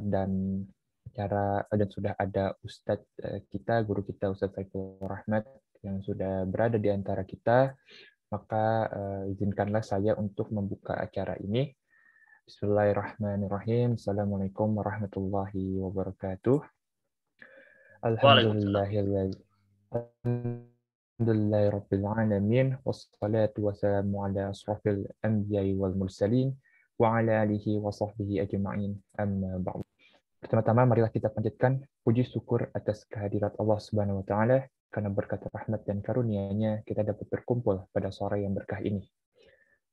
dan sudah ada Ustadz kita, guru kita Ustadz Saiful Rahmat yang sudah berada di antara kita, maka izinkanlah saya untuk membuka acara ini. Bismillahirrahmanirrahim. Assalamualaikum warahmatullahi wabarakatuh. Alhamdulillahirabbil alamin wassalatu wassalamu ala asrofil anbiya'i wal mursalin wa ala alihi wa sahbihi ajma'in. Amma ba'd. Pertama-tama marilah kita panjatkan puji syukur atas kehadirat Allah Subhanahu wa taala karena berkat rahmat dan karunia-Nya kita dapat berkumpul pada sore yang berkah ini.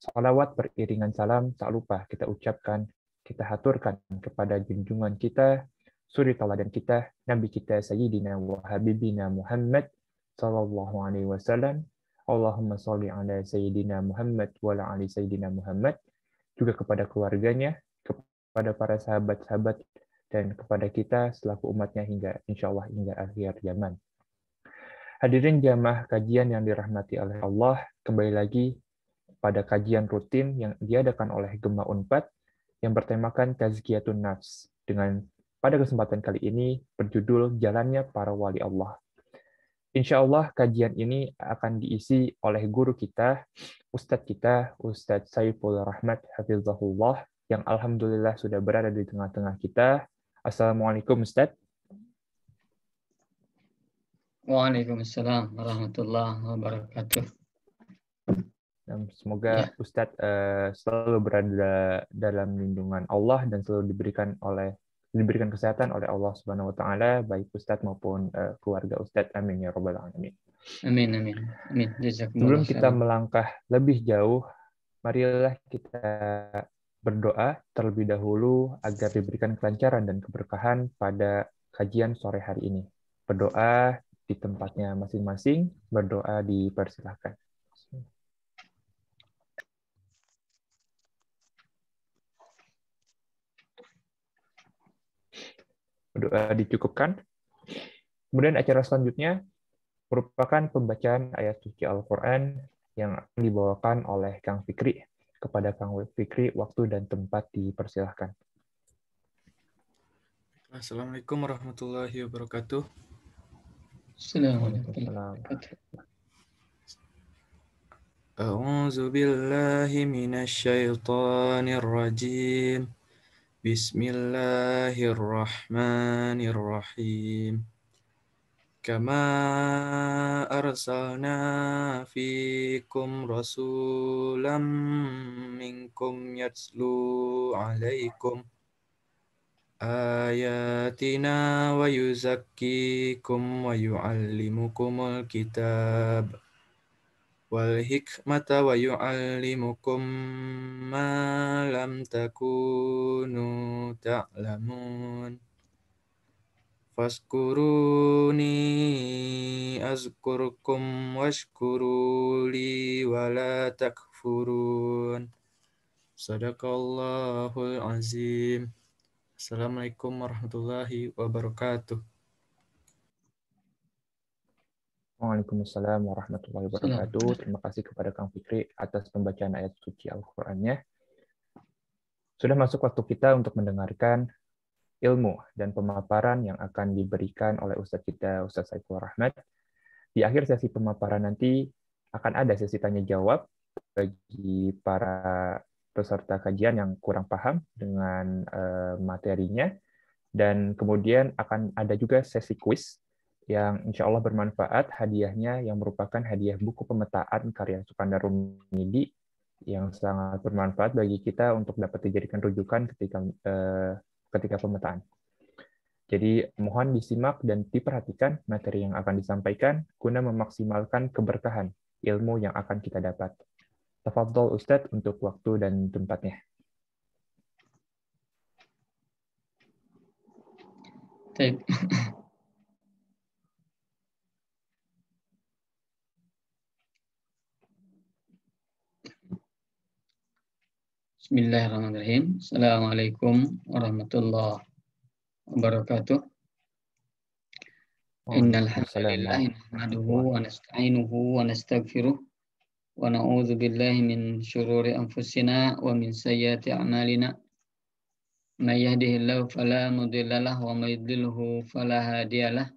Salawat beriringan salam tak lupa kita ucapkan, kita haturkan kepada junjungan kita, suri tauladan kita, Nabi kita Sayyidina wa Habibina Muhammad sallallahu alaihi wasallam. Allahumma sholli ala Sayyidina Muhammad wa ala ali Sayyidina Muhammad, juga kepada keluarganya, kepada para sahabat-sahabat, dan kepada kita selaku umatnya hingga insyaallah hingga akhir zaman. Hadirin jamaah kajian yang dirahmati oleh Allah, kembali lagi pada kajian rutin yang diadakan oleh Gema Unpad yang bertemakan Tazkiyatun Nafs, dengan pada kesempatan kali ini berjudul Jalannya Para Wali Allah. Insyaallah kajian ini akan diisi oleh guru kita, Ustadz Saiful Rahmat Hafizahullah, yang alhamdulillah sudah berada di tengah-tengah kita. Assalamualaikum Ustadz. Waalaikumsalam warahmatullahi wabarakatuh. Dan semoga Ustadz selalu berada dalam lindungan Allah dan selalu diberikan kesehatan oleh Allah Subhanahu wa taala, baik Ustadz maupun keluarga Ustadz. Amin ya rabbal alamin. Amin amin. Amin. Sebelum kita melangkah lebih jauh, marilah kita berdoa terlebih dahulu agar diberikan kelancaran dan keberkahan pada kajian sore hari ini. Berdoa di tempatnya masing-masing, berdoa dipersilahkan. Berdoa dicukupkan. Kemudian acara selanjutnya merupakan pembacaan ayat suci Al-Quran yang akan dibawakan oleh Kang Fikri. Kepada Kang Fikri, waktu dan tempat dipersilahkan. Assalamualaikum warahmatullahi wabarakatuh. Assalamualaikum. A'udzu billahi minasy syaithanir rajim. Bismillahirrahmanirrahim. Kama arsalna fikum rasulam minkum yatslu alaikum ayatina wa yuzakkikum wa yu'allimukumul kitab wal hikmata wa yu'allimukum ma lam takunu ta'lamun. Fazkuruni azkurkum washkuruli wala takfurun. Sadaqallahul azim. Assalamualaikum warahmatullahi wabarakatuh. Waalaikumsalam warahmatullahi wabarakatuh. Terima kasih kepada Kang Fikri atas pembacaan ayat suci Al-Qur'annya. Sudah masuk waktu kita untuk mendengarkan ilmu dan pemaparan yang akan diberikan oleh Ustadz kita, Ustadz Saiful Rahmat. Di akhir sesi pemaparan nanti akan ada sesi tanya jawab bagi para peserta kajian yang kurang paham dengan materinya, dan kemudian akan ada juga sesi kuis yang insya Allah bermanfaat. Hadiahnya yang merupakan hadiah buku pemetaan karya Sukandar Rumidi yang sangat bermanfaat bagi kita untuk dapat dijadikan rujukan ketika pemetaan. Jadi mohon disimak dan diperhatikan materi yang akan disampaikan guna memaksimalkan keberkahan ilmu yang akan kita dapat. Tafadhol Ustadz untuk waktu dan tempatnya. Baik. Bismillahirrahmanirrahim. Assalamualaikum warahmatullahi wabarakatuh. Innal hamdalillah nahmaduhu wa nasta'inuhu wa nastaghfiruh wa na'udzu billahi min syururi anfusina wa min sayyiati a'malina. من يهده الله فلا مضل له ومن يضلله فلا هادي له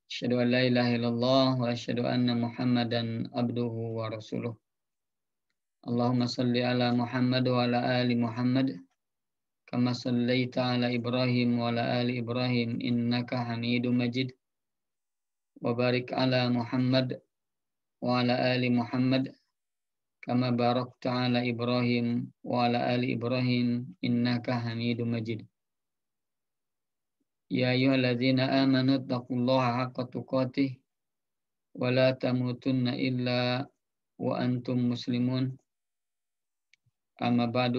أشهد أن لا إله إلا الله وأشهد أن محمدا عبده ورسوله اللهم صل على محمد وعلى آل محمد كما صليت على إبراهيم وعلى آل إبراهيم إنك حميد مجيد وبارك على محمد وعلى آل محمد كما باركت على إبراهيم وعلى آل إبراهيم إنك حميد مجيد يا أيها الذين آمنوا اتقوا الله حق تقاته ولا تموتن إلا وأنتم مسلمون أما بعد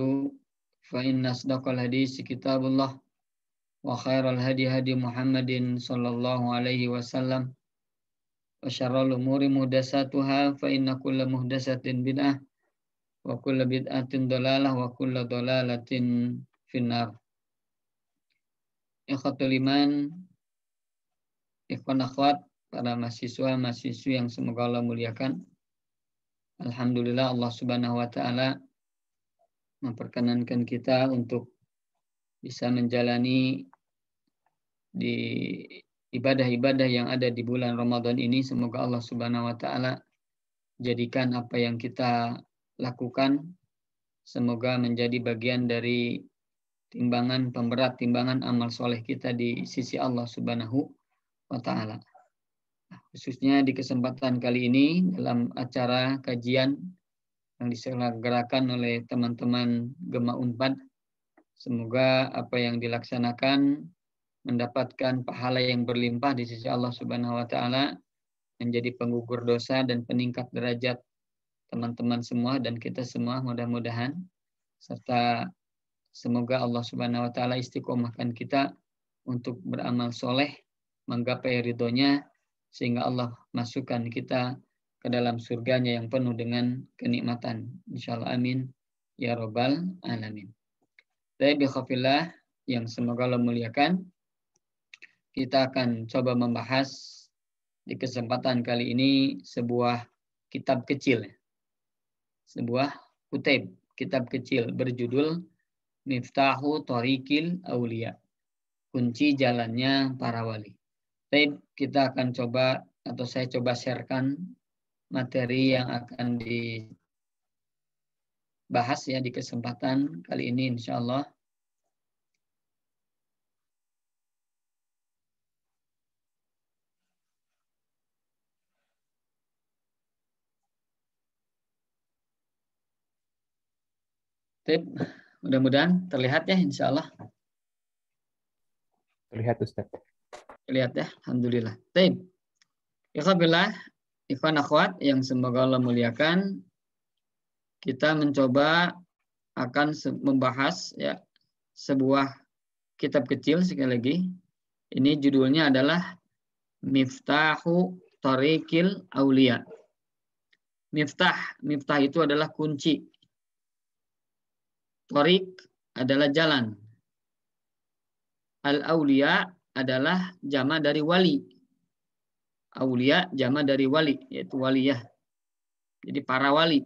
فإن أصدق الحديث كتاب الله وخير الهدي هدي محمد صلى الله عليه وسلم وشر الأمور محدثاتها فإن كل محدثة بدعة وكل بدعة ضلالة وكل ضلالة في النار. Ikhwatul iman, ikhwan akhwat, para mahasiswa-mahasiswi yang semoga Allah muliakan. Alhamdulillah Allah Subhanahu wa taala memperkenankan kita untuk bisa menjalani di ibadah-ibadah yang ada di bulan Ramadan ini. Semoga Allah Subhanahu wa taala jadikan apa yang kita lakukan semoga menjadi bagian dari timbangan pemberat, timbangan amal soleh kita di sisi Allah Subhanahu wa taala. Khususnya di kesempatan kali ini dalam acara kajian yang diselenggarakan oleh teman-teman Gema Unpad. Semoga apa yang dilaksanakan mendapatkan pahala yang berlimpah di sisi Allah Subhanahu wa taala, menjadi penggugur dosa dan peningkat derajat teman-teman semua dan kita semua mudah-mudahan, serta semoga Allah Subhanahu wa taala istiqomahkan kita untuk beramal soleh, menggapai ridhonya, sehingga Allah masukkan kita ke dalam surganya yang penuh dengan kenikmatan. Insyaallah amin ya rabbal alamin. Baik bikhafillah yang semoga Allah muliakan, kita akan coba membahas di kesempatan kali ini sebuah kitab kecil. Sebuah kitab kecil berjudul Miftahu Thariqil Auliya, kunci jalannya para wali. Baik, kita akan coba atau saya coba sharekan materi yang akan dibahas ya di kesempatan kali ini insyaallah. Baik, mudah-mudahan terlihat ya insyaallah. Terlihat Ustaz. Lihat ya, alhamdulillah. Baik. Ikhwabillah, ikhwan akhwat yang semoga Allah muliakan, kita mencoba akan membahas ya sebuah kitab kecil sekali lagi. Ini judulnya adalah Miftahu Thariqil Auliya. Miftah itu adalah kunci. Thariq adalah jalan. Al-Auliya adalah jama dari wali. Aulia jama dari wali, yaitu waliyah. Jadi para wali.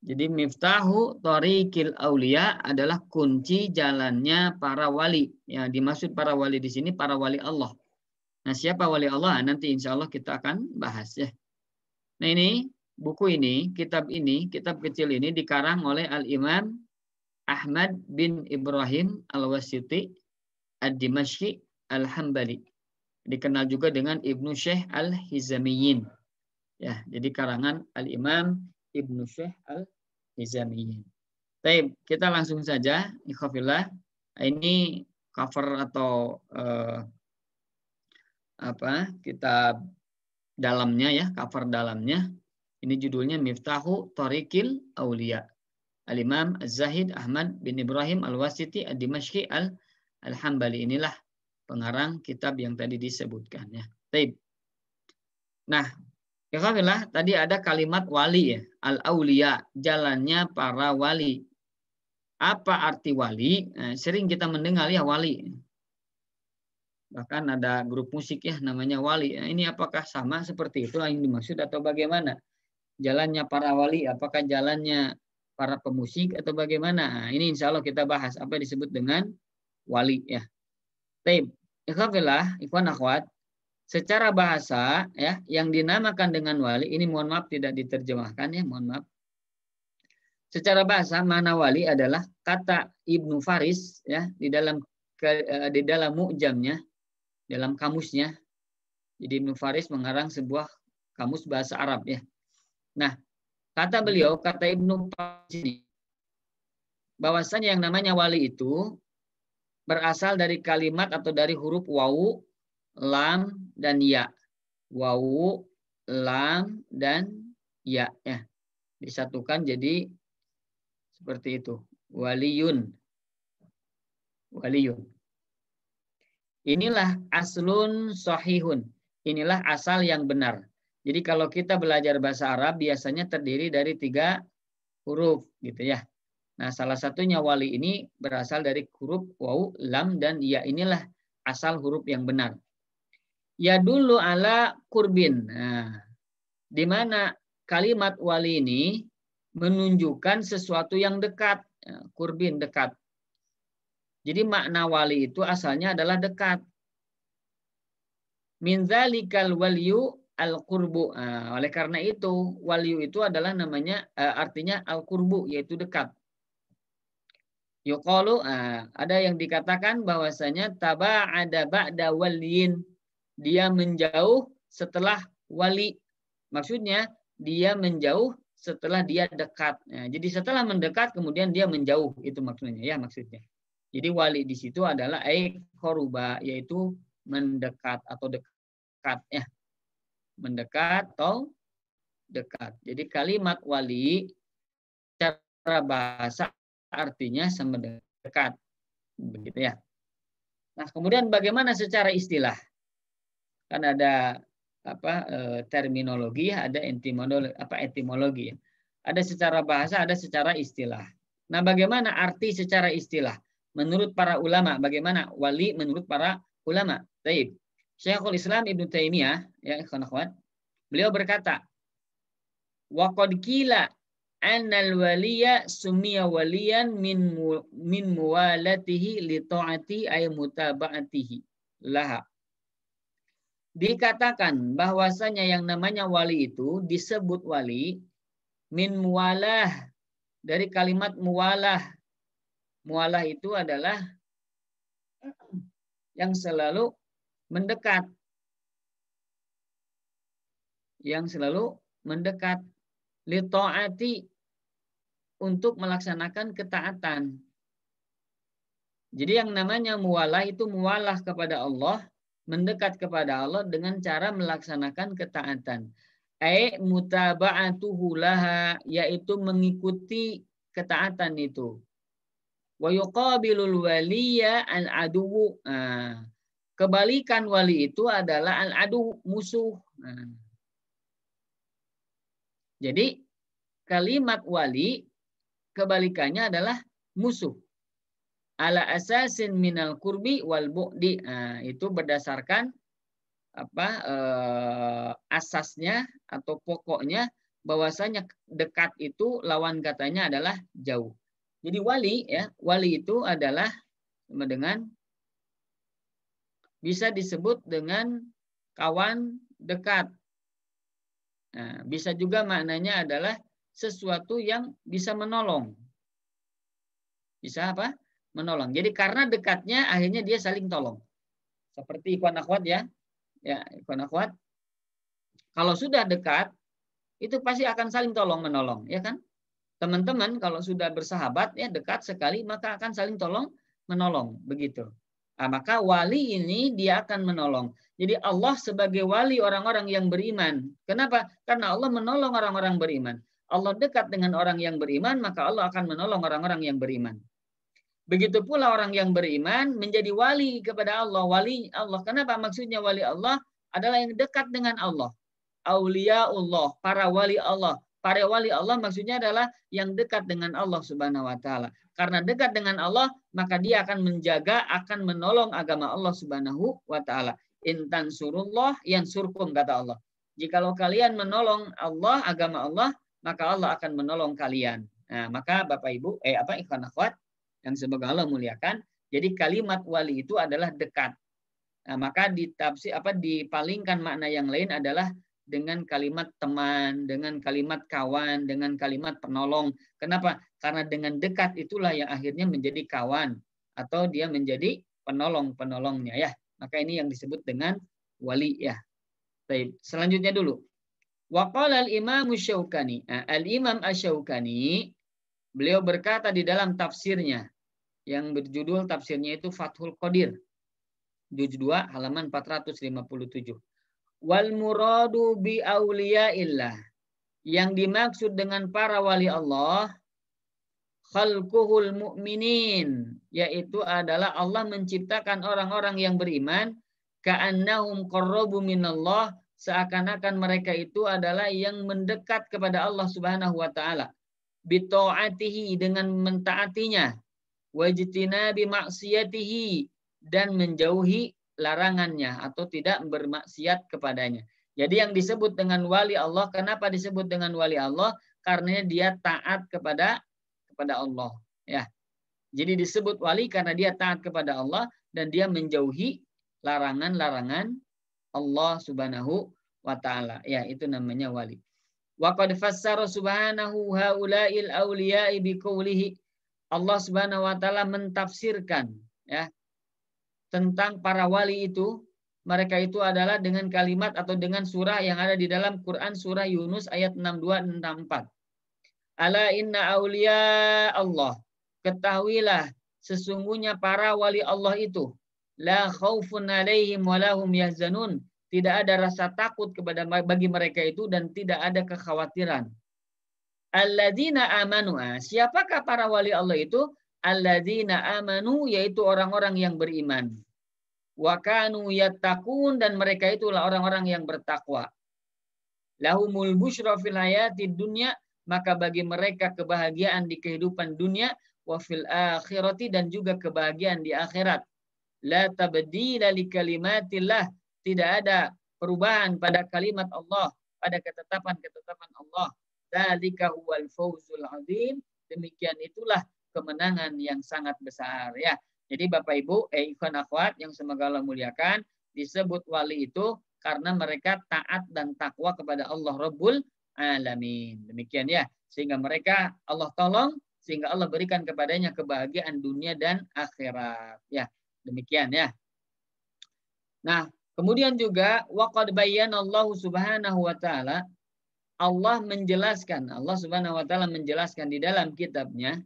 Jadi Miftahu Thariqil Auliya adalah kunci jalannya para wali. Yang dimaksud para wali di sini para wali Allah. Nah, siapa wali Allah? Nanti insya Allah kita akan bahas ya. Nah, ini buku ini, kitab kecil ini dikarang oleh Al-Imam Ahmad bin Ibrahim Al-Wasiti Ad-Dimashqi Al-Hambali. Dikenal juga dengan Ibnu Syekh Al-Hizamiyin. Ya, jadi karangan Al-Imam Ibnu Syekh Al-Hizamiyin. Baik, kita langsung saja, ikhwafillah. Ini cover atau kitab dalamnya ya, cover dalamnya. Ini judulnya Miftahu Thariqil Auliya. Al-Imam Az-Zahid Ahmad bin Ibrahim Al-Wasiti Ad-Dimashqi Al-Hambali. Inilah pengarang kitab yang tadi disebutkan ya. Baik. Nah, ya tadi ada kalimat wali ya, al-auliya, jalannya para wali. Apa arti wali? Nah, sering kita mendengar ya wali. Bahkan ada grup musik ya namanya wali. Nah, ini apakah sama seperti itu yang dimaksud atau bagaimana? Jalannya para wali, apakah jalannya para pemusik atau bagaimana? Nah, ini insya Allah kita bahas apa yang disebut dengan wali ya. Taib. Ikhwan akhwat, secara bahasa ya yang dinamakan dengan wali ini mohon maaf tidak diterjemahkan ya, mohon maaf. Secara bahasa makna wali adalah kata Ibnu Faris ya di dalam mu'jamnya, dalam kamusnya. Jadi Ibnu Faris mengarang sebuah kamus bahasa Arab ya. Nah, kata beliau, kata Ibnu Faris ini, bahwasanya yang namanya wali itu berasal dari kalimat atau dari huruf wawu, lam, dan ya. Wawu, lam, dan ya. Disatukan jadi seperti itu. Waliyun. Waliyun. Inilah aslun sahihun. Inilah asal yang benar. Jadi kalau kita belajar bahasa Arab biasanya terdiri dari 3 huruf gitu ya. Nah, salah satunya wali ini berasal dari huruf waw, lam, dan ya. Inilah asal huruf yang benar. Ya dulu ala kurbin. Nah, di mana kalimat wali ini menunjukkan sesuatu yang dekat. Kurbin, dekat. Jadi makna wali itu asalnya adalah dekat. Min zalikal waliyu al-qurbu. Nah, oleh karena itu, waliyu itu adalah namanya artinya al-qurbu, yaitu dekat. Yuqalu, ada yang dikatakan bahwasanya taba'ada ba'da waliyin. Dia menjauh setelah wali. Maksudnya dia menjauh setelah dia dekat. Nah, jadi setelah mendekat kemudian dia menjauh, itu maksudnya ya maksudnya. Jadi wali di situ adalah qaruba, yaitu mendekat atau dekat ya. Mendekat atau dekat. Jadi kalimat wali secara bahasa artinya sama dekat. Begitu ya. Nah, kemudian bagaimana secara istilah? Kan ada terminologi, ada etimologi. Ada secara bahasa, ada secara istilah. Nah, bagaimana arti secara istilah? Menurut para ulama, bagaimana wali menurut para ulama? Baik. Syekhul Islam Ibnu Taimiyah, ya ikhwan akhwat, beliau berkata, wa qad qila annal waliya sumiya waliyan min muwalatihi li ta'ati ay mutaba'atihi laha. Dikatakan bahwasanya yang namanya wali itu disebut wali min muwalah, dari kalimat muwalah. Muwalah itu adalah yang selalu mendekat. Yang selalu mendekat. Li ta'ati, untuk melaksanakan ketaatan. Jadi yang namanya muwalah itu muwalah kepada Allah, mendekat kepada Allah dengan cara melaksanakan ketaatan. Mutaba'atuhu laha, yaitu mengikuti ketaatan itu. Wa yuqabilul waliya al-aduwu. Kebalikan wali itu adalah al-adu, musuh. Jadi kalimat wali kebalikannya adalah musuh. Ala asasin minal kurbi wal bu'di. Itu berdasarkan asasnya atau pokoknya bahwasanya dekat itu lawan katanya adalah jauh. Jadi wali ya, wali itu adalah sama dengan, bisa disebut dengan kawan dekat. Nah, bisa juga maknanya adalah sesuatu yang bisa menolong. Bisa apa? Menolong. Jadi karena dekatnya akhirnya dia saling tolong. Seperti ikhwan akhwat ya. Ya, ikhwan akhwat. Kalau sudah dekat, itu pasti akan saling tolong menolong, ya kan? Teman-teman kalau sudah bersahabat ya dekat sekali maka akan saling tolong menolong, begitu. Nah, maka wali ini dia akan menolong. Jadi Allah sebagai wali orang-orang yang beriman. Kenapa? Karena Allah menolong orang-orang beriman. Allah dekat dengan orang yang beriman, maka Allah akan menolong orang-orang yang beriman. Begitu pula orang yang beriman menjadi wali kepada Allah. Wali Allah. Kenapa? Maksudnya wali Allah adalah yang dekat dengan Allah. Auliyaullah, para wali Allah. Para wali Allah maksudnya adalah yang dekat dengan Allah Subhanahu wa taala. Karena dekat dengan Allah, maka dia akan menjaga, akan menolong agama Allah Subhanahu wa taala. In tansurullah yansurkum, kata Allah. Jikalau kalian menolong Allah, agama Allah, maka Allah akan menolong kalian. Nah, maka Bapak Ibu, ikhwan akhwat yang semoga Allah muliakan, jadi kalimat wali itu adalah dekat. Nah, maka dipalingkan makna yang lain adalah dengan kalimat teman, dengan kalimat kawan, dengan kalimat penolong. Kenapa? Karena dengan dekat itulah yang akhirnya menjadi kawan atau dia menjadi penolongnya ya. Maka ini yang disebut dengan wali ya. Baik, selanjutnya dulu. Waqala al-Imam Asy-Syaukani. Al-Imam Asy-Syaukani beliau berkata di dalam tafsirnya yang berjudul tafsirnya itu Fathul Qadir. Juz 2 halaman 457. Wal muradu bi auliyaillah. Yang dimaksud dengan para wali Allah khalquhul mu'minin, yaitu adalah Allah menciptakan orang-orang yang beriman ka'annahum qarrabu minallah, seakan-akan mereka itu adalah yang mendekat kepada Allah Subhanahu wa taala bi ta'atihi, dengan mentaatinya, wajtinabi maksiyatihi, dan menjauhi larangannya atau tidak bermaksiat kepadanya. Jadi yang disebut dengan wali Allah, kenapa disebut dengan wali Allah? Karena dia taat kepada Allah ya. Jadi disebut wali karena dia taat kepada Allah dan dia menjauhi larangan-larangan Allah Subhanahu wa taala. Ya, itu namanya wali. Wa qad fassara subhanahu haula'il auliya'i biqoulihi. Allah Subhanahu wa taala mentafsirkan ya tentang para wali itu, mereka itu adalah dengan kalimat atau dengan surah yang ada di dalam Quran, surah Yunus ayat 62 dan 64. Ala inna auliya Allah. Ketahuilah sesungguhnya para wali Allah itu la khaufun alaihim wa lahum yahzanun. Tidak ada rasa takut bagi mereka itu dan tidak ada kekhawatiran. Alladzina amanu. Siapakah para wali Allah itu? Alladzina amanu, yaitu orang-orang yang beriman. Wa kanu yattaqun, dan mereka itulah orang-orang yang bertakwa. Lahumul busyra fil hayatid dunya, maka bagi mereka kebahagiaan di kehidupan dunia, wa fil akhirati, dan juga kebahagiaan di akhirat. La tabdila li kalimatillah, tidak ada perubahan pada kalimat Allah, pada ketetapan Allah. Dzalika huwal fawzul azim, demikian itulah kemenangan yang sangat besar ya. Jadi Bapak Ibu, ikhwan akhwat yang semoga Allah muliakan, disebut wali itu karena mereka taat dan takwa kepada Allah Rabbul Alamin. Demikian ya. Sehingga mereka Allah tolong, sehingga Allah berikan kepadanya kebahagiaan dunia dan akhirat. Ya, demikian ya. Nah, kemudian juga waqad bayyana Allah Subhanahu wa taala, Allah Subhanahu wa taala menjelaskan di dalam kitabnya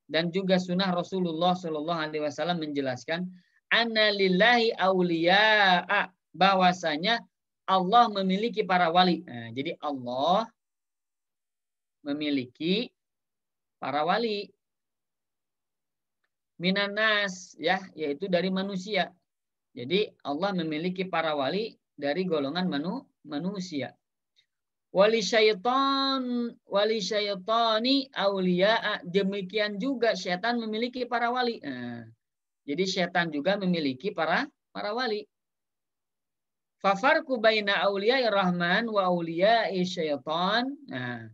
dan juga sunnah Rasulullah Shallallahu Alaihi Wasallam menjelaskan anna lillahi awliya'a, bahwasanya Allah memiliki para wali. Nah, jadi Allah memiliki para wali minanas ya, yaitu dari manusia. Jadi Allah memiliki para wali dari golongan manusia. Wali syaitani auliya, demikian juga syaitan memiliki para wali. Nah, jadi syaitan juga memiliki para wali. Fafarku baina auliya rahman wa auliya syaitan. Nah,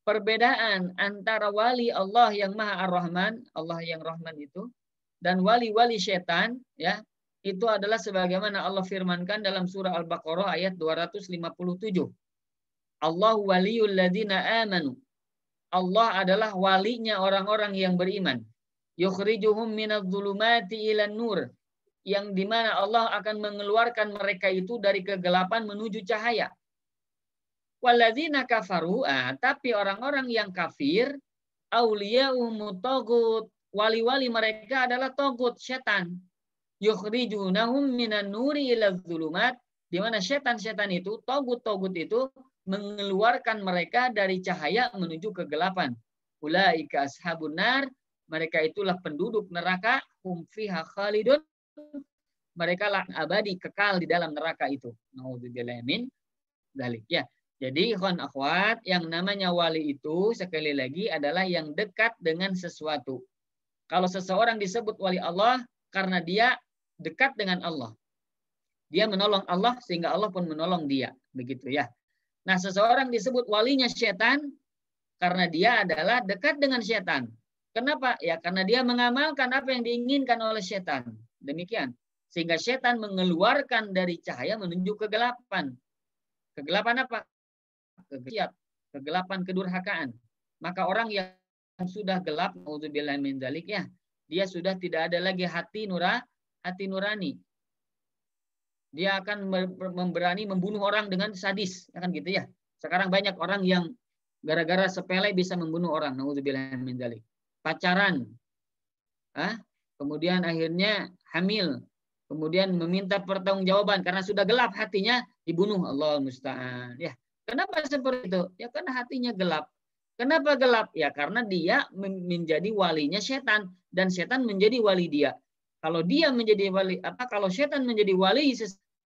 perbedaan antara wali Allah yang Maha Ar-Rahman, Allah yang Rahman itu, dan wali-wali syaitan ya, itu adalah sebagaimana Allah firmankan dalam surah Al-Baqarah ayat 257. Allah waliyul ladzina amanu. Allah adalah walinya orang-orang yang beriman. Yukhrijuhum minadh-dhulumati ilan nur. Yang dimana Allah akan mengeluarkan mereka itu dari kegelapan menuju cahaya. Walladzina kafaru, tapi orang-orang yang kafir, auliya'uhum taghut. Wali-wali mereka adalah taghut, setan. Yukhrijunahum minan nuri ilal dhulumat. Di mana setan-setan itu, taghut-taghut itu mengeluarkan mereka dari cahaya menuju kegelapan. Ulaika ashabun nar, mereka itulah penduduk neraka, hum fiha khalidun, mereka lah abadi kekal di dalam neraka itu. Nauzubillahi min dzalik ya. Jadi ikhwan akhwat, yang namanya wali itu sekali lagi adalah yang dekat dengan sesuatu. Kalau seseorang disebut wali Allah karena dia dekat dengan Allah. Dia menolong Allah sehingga Allah pun menolong dia, begitu ya. Nah, seseorang disebut walinya setan Karena dia adalah dekat dengan setan. Kenapa? Ya karena dia mengamalkan apa yang diinginkan oleh setan. Demikian. Sehingga setan mengeluarkan dari cahaya menuju kegelapan. Kegelapan apa? Kegelapan kedurhakaan. Maka orang yang sudah gelap, naudzubillah min dzalik, ya, dia sudah tidak ada lagi hati nurani. Dia akan berani membunuh orang dengan sadis, kan gitu ya. Sekarang banyak orang yang gara-gara sepele bisa membunuh orang, naudzubillah min dzalik. Pacaran, kemudian akhirnya hamil, kemudian meminta pertanggungjawaban karena sudah gelap hatinya, dibunuh. Allah musta'an. Ya, kenapa seperti itu? Ya karena hatinya gelap. Kenapa gelap? Ya karena dia menjadi walinya setan dan setan menjadi wali dia. Kalau dia menjadi wali, kalau setan menjadi wali,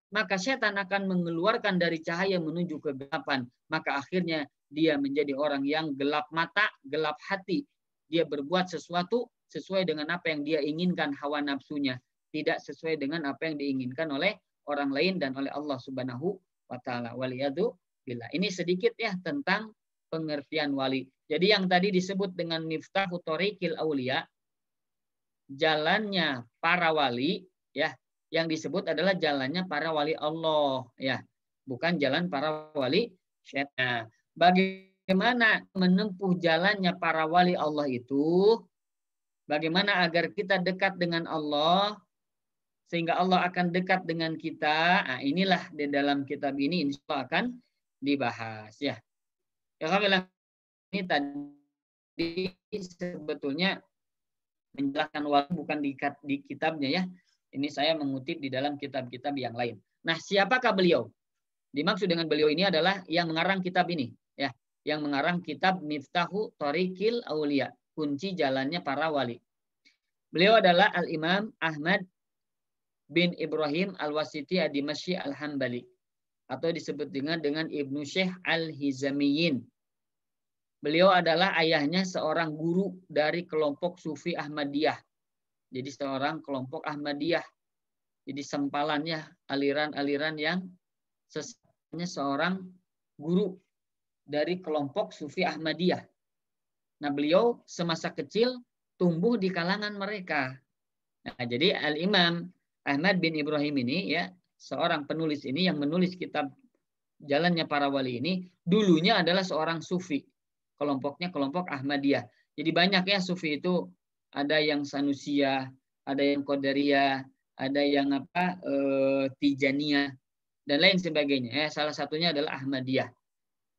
maka setan akan mengeluarkan dari cahaya menuju kegelapan. Maka akhirnya dia menjadi orang yang gelap mata, gelap hati. Dia berbuat sesuatu sesuai dengan apa yang dia inginkan, hawa nafsunya. Tidak sesuai dengan apa yang diinginkan oleh orang lain dan oleh Allah Subhanahu wa Ta'ala. Waliyadu billah. Ini sedikit ya tentang pengertian wali. Jadi yang tadi disebut dengan miftahu thoriqil auliya, jalannya para wali, ya, yang disebut adalah jalannya para wali Allah, ya, bukan jalan para wali syaitan. Bagaimana menempuh jalannya para wali Allah itu? Bagaimana agar kita dekat dengan Allah sehingga Allah akan dekat dengan kita? Nah, inilah di dalam kitab ini insya Allah akan dibahas, ya. Ya, kami ini tadi sebetulnya menjelaskan wali bukan di kitabnya, ya. Ini saya mengutip di dalam kitab-kitab yang lain. Nah, siapakah beliau? Dimaksud dengan beliau ini adalah yang mengarang kitab ini, ya, yang mengarang kitab Miftahu Thoriqil Auliya, kunci jalannya para wali. Beliau adalah Al-Imam Ahmad bin Ibrahim Al-Wasiti Ad-Dimashqi Al-Hambali, atau disebut dengan Ibnu Syekh Al-Hizamiyin. Beliau adalah ayahnya seorang guru dari kelompok Sufi Ahmadiyah. Jadi seorang kelompok Ahmadiyah. Jadi sempalannya aliran-aliran yang sesungguhnya seorang guru dari kelompok Sufi Ahmadiyah. Nah, beliau semasa kecil tumbuh di kalangan mereka. Nah, jadi Al-Imam Ahmad bin Ibrahim ini, ya, seorang penulis ini yang menulis kitab Jalannya Para Wali ini, dulunya adalah seorang Sufi. Kelompoknya kelompok Ahmadiyah. Jadi banyak ya Sufi itu, ada yang Sanusiyah, ada yang Qadariyah, ada yang Tijaniyah dan lain sebagainya. Salah satunya adalah Ahmadiyah.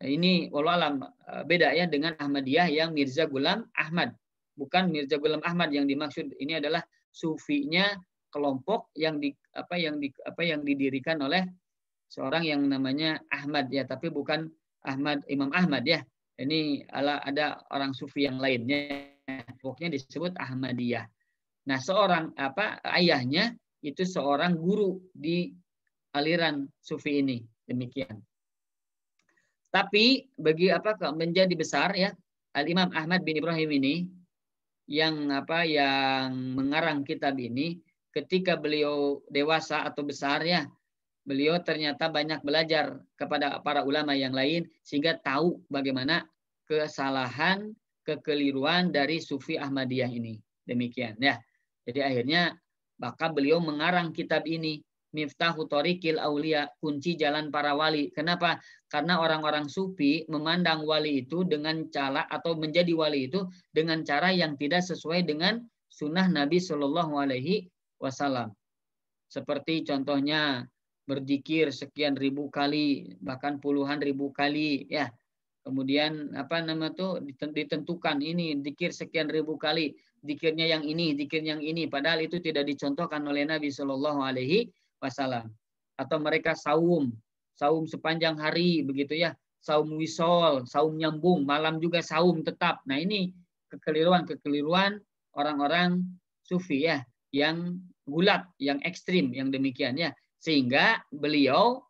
Ini wallahualam beda ya dengan Ahmadiyah yang Mirza Ghulam Ahmad. Bukan Mirza Ghulam Ahmad yang dimaksud, ini adalah sufinya kelompok yang didirikan oleh seorang yang namanya Ahmad, ya, tapi bukan Imam Ahmad, ya. Ini ada orang sufi yang lainnya, pokoknya disebut Ahmadiyah. Nah, seorang ayahnya itu seorang guru di aliran sufi ini, demikian. Tapi bagi menjadi besar, ya, Al-Imam Ahmad bin Ibrahim ini yang mengarang kitab ini, ketika beliau dewasa atau besar, ya, beliau ternyata banyak belajar kepada para ulama yang lain sehingga tahu bagaimana kesalahan, kekeliruan dari Sufi Ahmadiyah ini. Demikian, ya. Jadi akhirnya maka beliau mengarang kitab ini, Miftahu Thoriqil Auliya, kunci jalan para wali. Kenapa? Karena orang-orang Sufi memandang wali itu dengan cara, atau menjadi wali itu dengan cara yang tidak sesuai dengan sunnah Nabi Shallallahu Alaihi Wasallam. Seperti contohnya berzikir sekian ribu kali, bahkan puluhan ribu kali, ya. Kemudian ditentukan ini zikir sekian ribu kali, zikirnya yang ini, zikir yang ini, padahal itu tidak dicontohkan oleh Nabi Shallallahu Alaihi Wasallam. Atau mereka saum sepanjang hari, begitu ya, saum wisol, saum nyambung, malam juga saum tetap. Nah, ini kekeliruan orang-orang Sufi, ya, yang gulat, yang ekstrim, yang demikian, ya. Sehingga beliau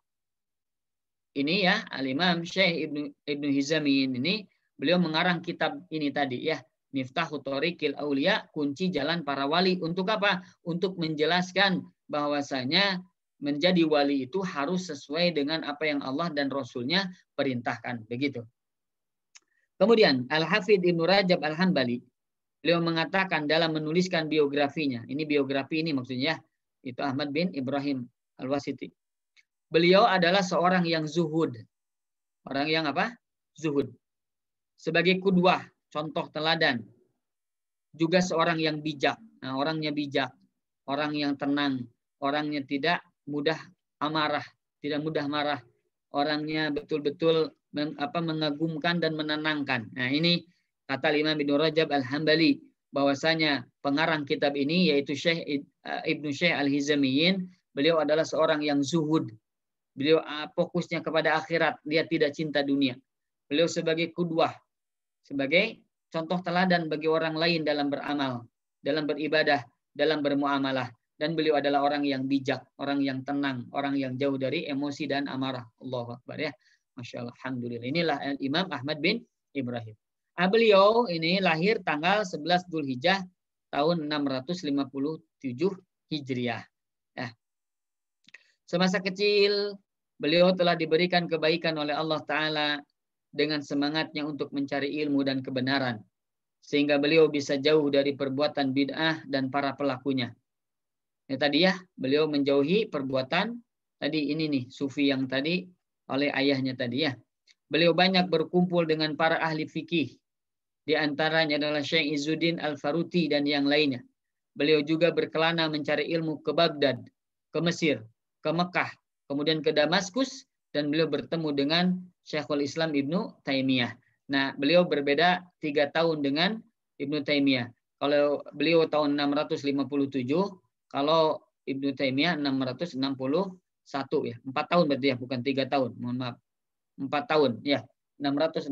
ini, ya, Al-Imam Syekh Ibnu Hizamin ini, beliau mengarang kitab ini tadi, ya, Miftahu Thoriqil Auliya, kunci jalan para wali. Untuk apa? Untuk menjelaskan bahwasanya menjadi wali itu harus sesuai dengan apa yang Allah dan Rasulnya perintahkan, begitu. Kemudian Al-Hafidz Ibnu Rajab Al-Hambali, beliau mengatakan dalam menuliskan biografinya, ini biografi ini maksudnya, itu Ahmad bin Ibrahim Al-Wasiti. Beliau adalah seorang yang zuhud. Orang yang apa? Zuhud. Sebagai kudwah, contoh teladan. Juga seorang yang bijak. Nah, orangnya bijak, orang yang tenang, orangnya tidak mudah amarah, tidak mudah marah. Orangnya betul-betul mengagumkan dan menenangkan. Nah, ini kata Imam Ibnu Rajab Al-Hambali, bahwasanya pengarang kitab ini yaitu Syekh Ibnu Syekh Al-Hizamiyin, beliau adalah seorang yang zuhud. Beliau fokusnya kepada akhirat, dia tidak cinta dunia. Beliau sebagai kudwah, sebagai contoh teladan bagi orang lain dalam beramal, dalam beribadah, dalam bermuamalah. Dan beliau adalah orang yang bijak, orang yang tenang, orang yang jauh dari emosi dan amarah. Allahu Akbar ya. Masya Allah, alhamdulillah. Inilah Imam Ahmad bin Ibrahim. Beliau ini lahir tanggal 11 Dzulhijjah tahun 657 Hijriah. Ya. Semasa kecil, beliau telah diberikan kebaikan oleh Allah Ta'ala dengan semangatnya untuk mencari ilmu dan kebenaran, sehingga beliau bisa jauh dari perbuatan bid'ah dan para pelakunya. Ya, tadi ya, beliau menjauhi perbuatan tadi ini nih, sufi yang tadi oleh ayahnya tadi ya. Beliau banyak berkumpul dengan para ahli fikih. Di antaranya adalah Syekh Izzuddin Al-Faruti dan yang lainnya. Beliau juga berkelana mencari ilmu ke Baghdad, ke Mesir, ke Mekah, kemudian ke Damaskus, dan beliau bertemu dengan Syekhul Islam Ibnu Taimiyah. Nah, beliau berbeda 3 tahun dengan Ibnu Taimiyah. Kalau beliau tahun 657, kalau Ibnu Taimiyah 661 ya. 4 tahun berarti ya, bukan 3 tahun. Mohon maaf. 4 tahun ya. 661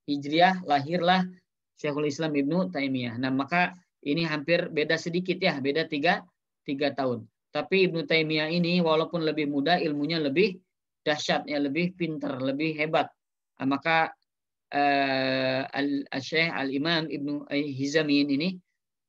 Hijriah lahirlah Syekhul Islam Ibnu Taimiyah. Nah, maka ini hampir beda sedikit ya, beda 3 tahun. Tapi Ibnu Taimiyah ini walaupun lebih muda, ilmunya lebih dahsyat, ya, lebih pintar, lebih hebat. Maka Syekh Al-Imam Ibnu Hizamiyin ini,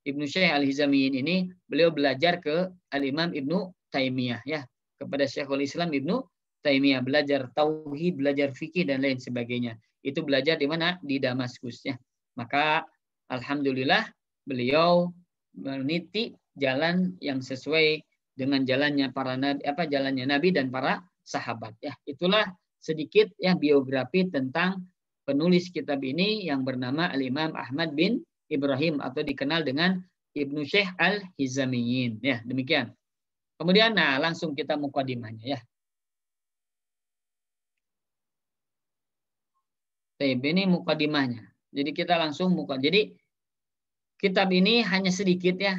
Ibnu Syekh Al-Hizamiyin ini, beliau belajar ke Al-Imam Ibnu Taimiyah ya, kepada Syekhul Islam Ibnu Taimiyah, belajar tauhid, belajar fikih dan lain sebagainya. Itu belajar di mana? Di Damaskus ya. Maka alhamdulillah beliau meniti jalan yang sesuai dengan jalannya para nabi, jalannya nabi dan para sahabat ya. Itulah sedikit ya biografi tentang penulis kitab ini yang bernama Al-Imam Ahmad bin Ibrahim atau dikenal dengan Ibnu Syekh Al-Hizamiyin ya. Demikian. Kemudian langsung kita mukadimahnya ya. Ini mukadimahnya. Jadi kita langsung Jadi kitab ini hanya sedikit ya.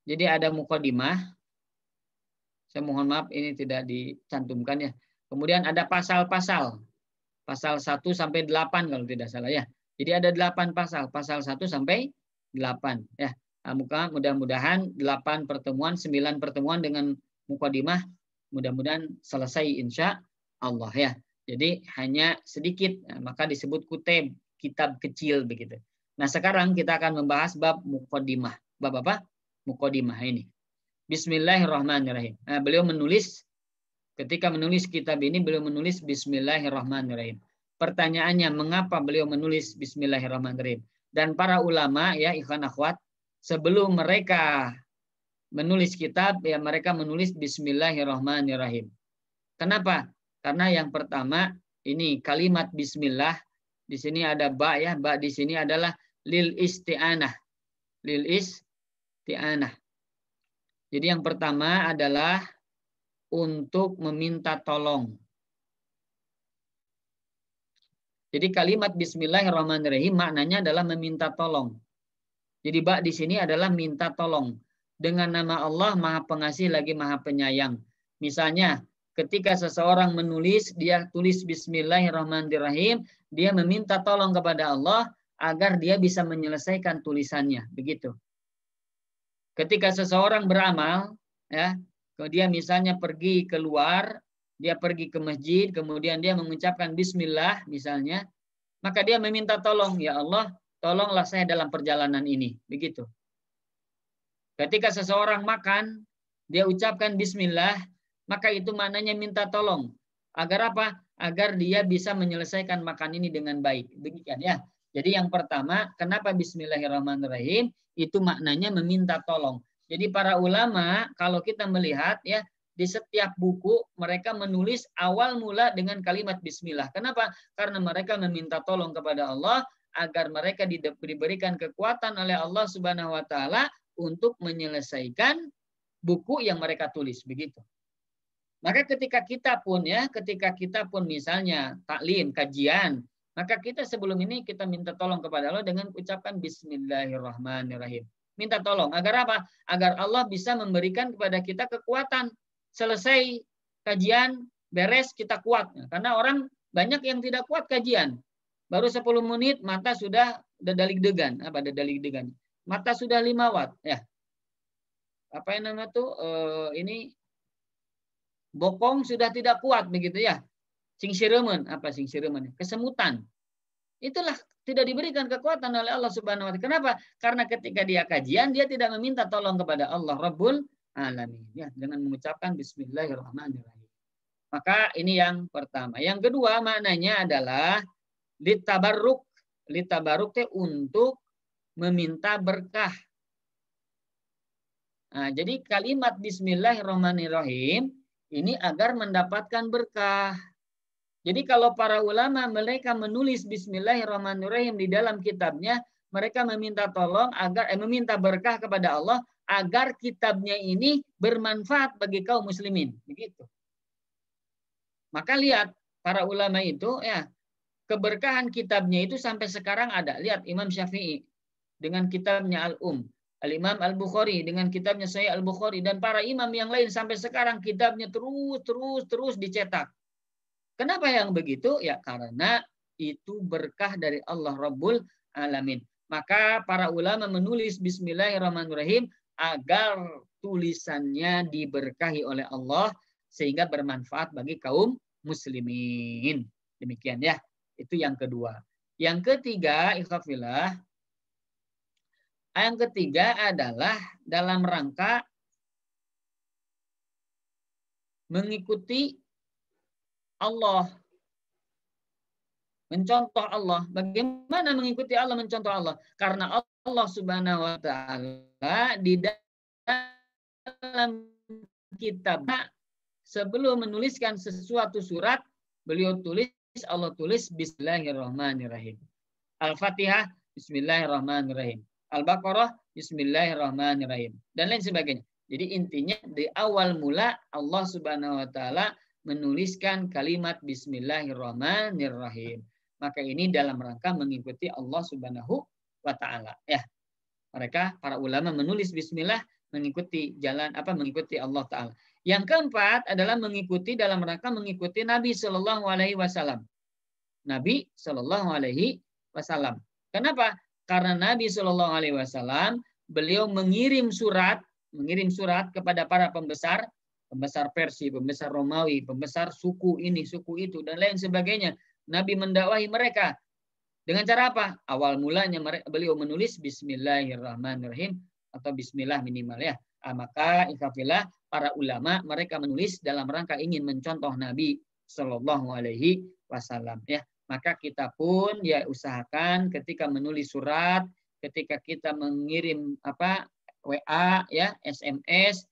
Jadi ada mukadimah. Saya mohon maaf ini tidak dicantumkan ya. Kemudian ada pasal-pasal. Pasal 1 sampai 8 kalau tidak salah ya. Jadi ada 8 pasal. Pasal 1 sampai 8 ya. Mudah-mudahan 8 pertemuan, 9 pertemuan dengan mukadimah mudah-mudahan selesai insya Allah ya. Jadi hanya sedikit, maka disebut kutub, kitab kecil begitu. Nah, sekarang kita akan membahas bab mukadimah. Bab apa? Mukadimah ini. Bismillahirrahmanirrahim. Nah, beliau menulis, ketika menulis kitab ini, beliau menulis Bismillahirrahmanirrahim. Pertanyaannya, mengapa beliau menulis Bismillahirrahmanirrahim? Dan para ulama, ya ikhwan akhwat, sebelum mereka menulis kitab, ya mereka menulis Bismillahirrahmanirrahim. Kenapa? Karena yang pertama, ini kalimat Bismillah, di sini ada ba ya, ba di sini adalah lil isti'anah. Lil isti'anah. Jadi yang pertama adalah untuk meminta tolong. Jadi kalimat Bismillahirrahmanirrahim maknanya adalah meminta tolong. Jadi ba di sini adalah minta tolong. Dengan nama Allah Maha Pengasih lagi Maha Penyayang. Misalnya, ketika seseorang menulis, dia tulis Bismillahirrahmanirrahim, dia meminta tolong kepada Allah agar dia bisa menyelesaikan tulisannya. Begitu. Ketika seseorang beramal, ya, dia misalnya pergi keluar, dia pergi ke masjid, kemudian dia mengucapkan Bismillah misalnya, maka dia meminta tolong, ya Allah, tolonglah saya dalam perjalanan ini. Begitu. Ketika seseorang makan, dia ucapkan Bismillah, maka itu maknanya minta tolong. Agar apa? agar dia bisa menyelesaikan makan ini dengan baik. Demikian ya. Jadi yang pertama, kenapa Bismillahirrahmanirrahim? Itu maknanya meminta tolong. Jadi para ulama kalau kita melihat ya, di setiap buku mereka menulis awal mula dengan kalimat Bismillah. Kenapa? Karena mereka meminta tolong kepada Allah agar mereka diberikan kekuatan oleh Allah Subhanahu wa taala untuk menyelesaikan buku yang mereka tulis, begitu. Maka ketika kita pun misalnya taklim, kajian, maka kita sebelum ini kita minta tolong kepada Allah dengan ucapkan Bismillahirrahmanirrahim. Minta tolong agar apa? Agar Allah bisa memberikan kepada kita kekuatan. Selesai kajian, beres, kita kuat. Karena orang banyak yang tidak kuat kajian. Baru 10 menit mata sudah dalig-degan. Apa dalig-degan? Mata sudah 5 watt. Ya. Apa yang namanya tuh? Ini bokong sudah tidak kuat begitu ya. Singsiremen, apa singsiremen? Kesemutan. Itulah tidak diberikan kekuatan oleh Allah Subhanahu wa taala. Kenapa? Karena ketika dia kajian dia tidak meminta tolong kepada Allah Rabbul Alamin ya, dengan mengucapkan Bismillahirrahmanirrahim. Maka ini yang pertama. Yang kedua maknanya adalah litabarruk. Litabarruk itu untuk meminta berkah. Nah, jadi kalimat Bismillahirrahmanirrahim ini agar mendapatkan berkah. Jadi kalau para ulama mereka menulis Bismillahirrahmanirrahim di dalam kitabnya, mereka meminta tolong agar meminta berkah kepada Allah agar kitabnya ini bermanfaat bagi kaum muslimin, begitu. Maka lihat para ulama itu ya, keberkahan kitabnya itu sampai sekarang ada. Lihat Imam Syafi'i dengan kitabnya Al-Um, Al-Imam Al-Bukhari dengan kitabnya Sahih Al-Bukhari, dan para imam yang lain sampai sekarang kitabnya terus dicetak. Kenapa yang begitu? Ya karena itu berkah dari Allah Rabbul Alamin. Maka para ulama menulis Bismillahirrahmanirrahim agar tulisannya diberkahi oleh Allah sehingga bermanfaat bagi kaum muslimin. Demikian ya. Itu yang kedua. Yang ketiga, ikhwafillah, yang ketiga adalah dalam rangka mengikuti Allah. Mencontoh Allah. Bagaimana mengikuti Allah, mencontoh Allah? Karena Allah Subhanahu wa taala di dalam kitab sebelum menuliskan sesuatu surat, beliau Allah tulis Bismillahirrahmanirrahim. Al-Fatihah Bismillahirrahmanirrahim. Al-Baqarah Bismillahirrahmanirrahim. Dan lain sebagainya. Jadi intinya di awal mula Allah Subhanahu wa taala menuliskan kalimat Bismillahirrahmanirrahim. Maka ini dalam rangka mengikuti Allah Subhanahu wa taala ya. Mereka para ulama menulis bismillah mengikuti mengikuti Allah taala. Yang keempat adalah mengikuti dalam rangka mengikuti Nabi Shallallahu alaihi wasallam. Nabi Shallallahu alaihi wasallam. Kenapa? Karena Nabi Shallallahu alaihi wasallam beliau mengirim surat kepada para pembesar Persia, pembesar Romawi, pembesar suku ini, suku itu dan lain sebagainya. Nabi mendakwahi mereka dengan cara apa? Awal mulanya beliau menulis Bismillahirrahmanirrahim atau Bismillah minimal ya. Maka ikhafillah para ulama mereka menulis dalam rangka ingin mencontoh Nabi Shallallahu Alaihi Wasallam ya. Maka kita pun ya usahakan ketika menulis surat, ketika kita mengirim WA ya, SMS,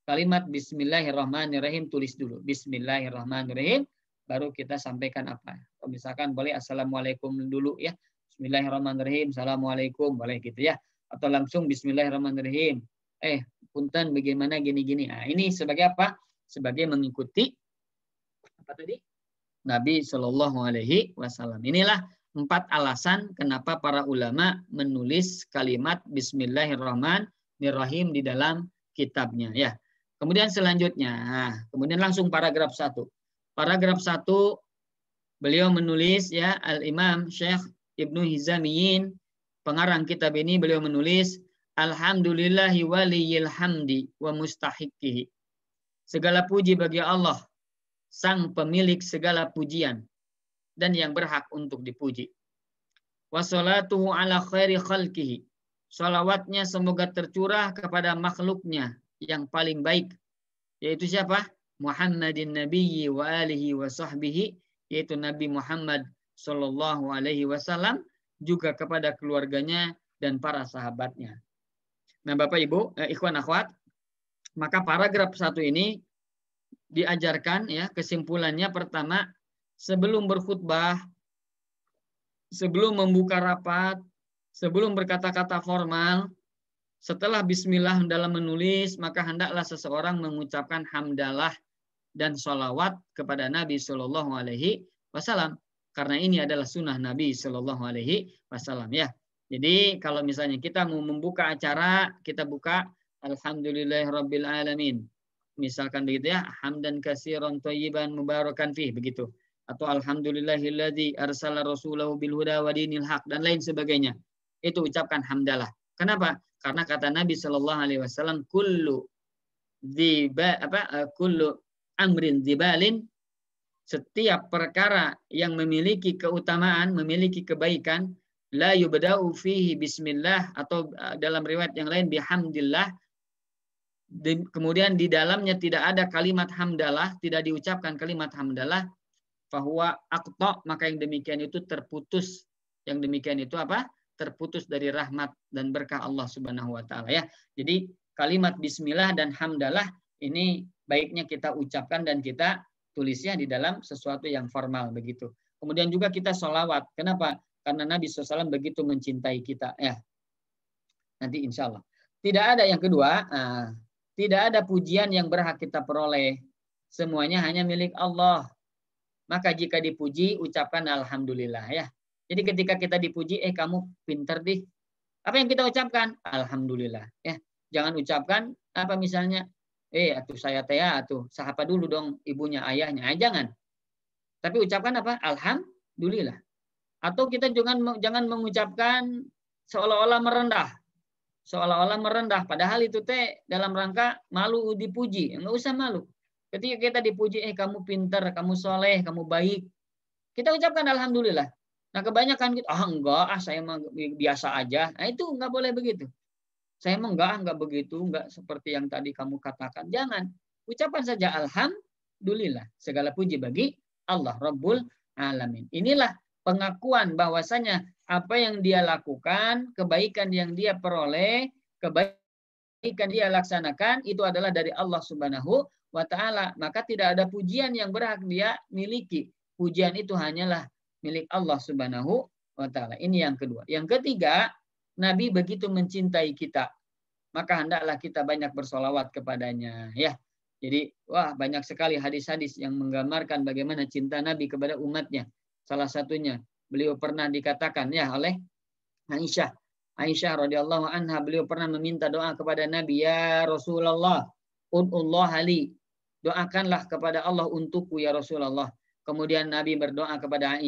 kalimat Bismillahirrahmanirrahim tulis dulu Bismillahirrahmanirrahim. Baru kita sampaikan apa. Misalkan boleh Assalamualaikum dulu ya. Bismillahirrahmanirrahim. Assalamualaikum. Boleh gitu ya. Atau langsung Bismillahirrahmanirrahim. Punten bagaimana gini-gini. Nah, ini sebagai apa? Sebagai mengikuti apa tadi? Nabi Shallallahu Alaihi Wasallam. Inilah 4 alasan kenapa para ulama menulis kalimat Bismillahirrahmanirrahim di dalam kitabnya ya. Kemudian selanjutnya, kemudian langsung paragraf 1. Paragraf 1 beliau menulis ya, Al-Imam Syekh Ibnu Hizamiyin pengarang kitab ini beliau menulis Alhamdulillahi waliyil hamdi wa mustahiqihi. Segala puji bagi Allah, sang pemilik segala pujian dan yang berhak untuk dipuji. Wassalatuhu ala khairi khalqihi. Salawatnya semoga tercurah kepada makhluknya yang paling baik. Yaitu siapa? Muhammadin nabiyyi wa alihi wa sahbihi yaitu Nabi Muhammad Shallallahu Alaihi Wasallam, juga kepada keluarganya dan para sahabatnya. Nah, Bapak Ibu, ikhwan akhwat, maka paragraf 1 ini diajarkan ya, kesimpulannya pertama, sebelum berkhutbah, sebelum membuka rapat, sebelum berkata-kata formal, setelah bismillah dalam menulis, maka hendaklah seseorang mengucapkan hamdalah dan sholawat kepada Nabi Shallallahu Alaihi Wasallam, karena ini adalah sunnah Nabi Shallallahu Alaihi Wasallam ya. Jadi kalau misalnya kita mau membuka acara, kita buka Alhamdulillahirabbil alamin. Misalkan begitu ya, hamdan katsiran thayyiban mubarakan fih, begitu. Atau alhamdulillahilladzi arsala rasulahu bil huda wa dinil haq, dan lain sebagainya. Itu ucapkan hamdalah. Kenapa? Karena kata Nabi Shallallahu Alaihi Wasallam, kullu amrin dzibalin, setiap perkara yang memiliki keutamaan, memiliki kebaikan, la yubda'u fihi bismillah, atau dalam riwayat yang lain bihamdillah, kemudian di dalamnya tidak ada kalimat hamdalah, tidak diucapkan kalimat hamdalah, fahuwa aqta, maka yang demikian itu terputus. Yang demikian itu apa? Terputus dari rahmat dan berkah Allah Subhanahu wa taala ya. Jadi kalimat bismillah dan hamdalah ini baiknya kita ucapkan dan kita tulisnya di dalam sesuatu yang formal begitu. Kemudian juga kita sholawat. Kenapa? Karena Nabi SAW begitu mencintai kita ya. Nanti insya Allah. Tidak ada yang kedua, tidak ada pujian yang berhak kita peroleh. Semuanya hanya milik Allah. Maka jika dipuji, ucapkan alhamdulillah ya. Jadi ketika kita dipuji, kamu pinter deh. Apa yang kita ucapkan? Alhamdulillah ya. Jangan ucapkan apa misalnya, atuh saya teh atuh sahapa dulu dong ibunya ayahnya. Jangan. Tapi ucapkan apa? Alhamdulillah. Atau kita jangan mengucapkan seolah-olah merendah. Seolah-olah merendah. Padahal itu teh dalam rangka malu dipuji. Enggak usah malu. Ketika kita dipuji, kamu pintar, kamu soleh, kamu baik. Kita ucapkan alhamdulillah. Nah kebanyakan kita, saya mah biasa aja. Nah itu enggak boleh begitu. Saya mah enggak begitu, enggak seperti yang tadi kamu katakan. Jangan. Ucapkan saja alhamdulillah. Segala puji bagi Allah Rabbul Alamin. Inilah pengakuan bahwasanya apa yang dia lakukan, kebaikan yang dia peroleh, kebaikan dia laksanakan, itu adalah dari Allah Subhanahu wa ta'ala. Maka tidak ada pujian yang berhak dia miliki. Pujian itu hanyalah milik Allah Subhanahu wa ta'ala. Ini yang kedua. Yang ketiga, Nabi begitu mencintai kita, maka hendaklah kita banyak bersolawat kepadanya. Ya, jadi banyak sekali hadis-hadis yang menggambarkan bagaimana cinta Nabi kepada umatnya. Salah satunya beliau pernah dikatakan ya oleh Aisyah radhiyallahu anha, beliau pernah meminta doa kepada Nabi, ya Rasulullah, ud'ullah li, doakanlah kepada Allah untukku ya Rasulullah. Kemudian Nabi berdoa kepada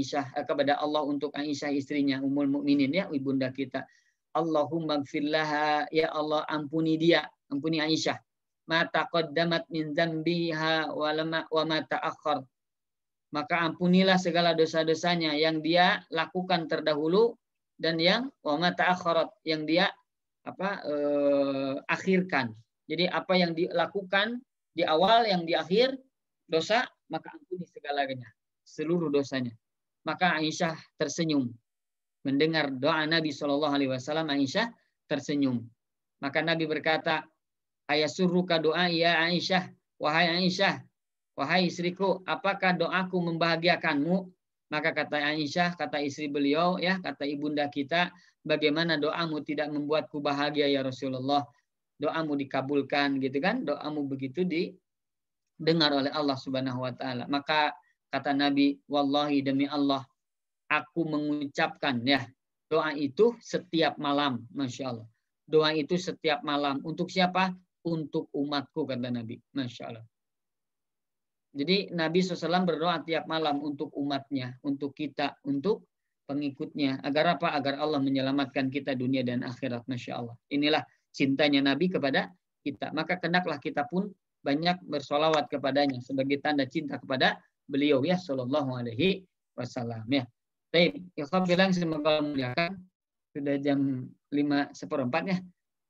kepada Allah untuk Aisyah istrinya, Ummul Mukminin ya, ibunda kita. Allahumma gfirlaha, ya Allah ampuni dia, ampuni Aisyah. Ma taqaddamat min dzambiha wa ma ta'akhkhar. Maka ampunilah segala dosa-dosanya yang dia lakukan terdahulu dan yang wa ma ta'akhkharat, yang dia akhirkan. Jadi apa yang dilakukan di awal, yang di akhir dosa, maka ampuni segalanya, seluruh dosanya. Maka Aisyah tersenyum. Mendengar doa Nabi SAW, Aisyah tersenyum. Maka Nabi berkata, ayasurruka doa ya Aisyah, wahai Aisyah, wahai istriku, apakah doaku membahagiakanmu? Maka kata Aisyah, kata istri beliau, ya, kata ibunda kita, bagaimana doamu tidak membuatku bahagia ya Rasulullah? Doamu dikabulkan, gitu kan? Doamu begitu didengar oleh Allah Subhanahu wa taala. Maka kata Nabi, wallahi demi Allah, aku mengucapkan ya doa itu setiap malam, Masya Allah. Doa itu setiap malam. Untuk siapa? Untuk umatku, kata Nabi. Masya Allah. Jadi Nabi SAW berdoa tiap malam untuk umatnya, untuk kita, untuk pengikutnya. Agar apa? Agar Allah menyelamatkan kita dunia dan akhirat. Masya Allah. Inilah cintanya Nabi kepada kita. Maka hendaklah kita pun banyak bersolawat kepadanya sebagai tanda cinta kepada beliau ya Sallallahu Alaihi Wasallam ya. Baik, ikhwan bilang semoga muliakan. Sudah jam 5:15 ya.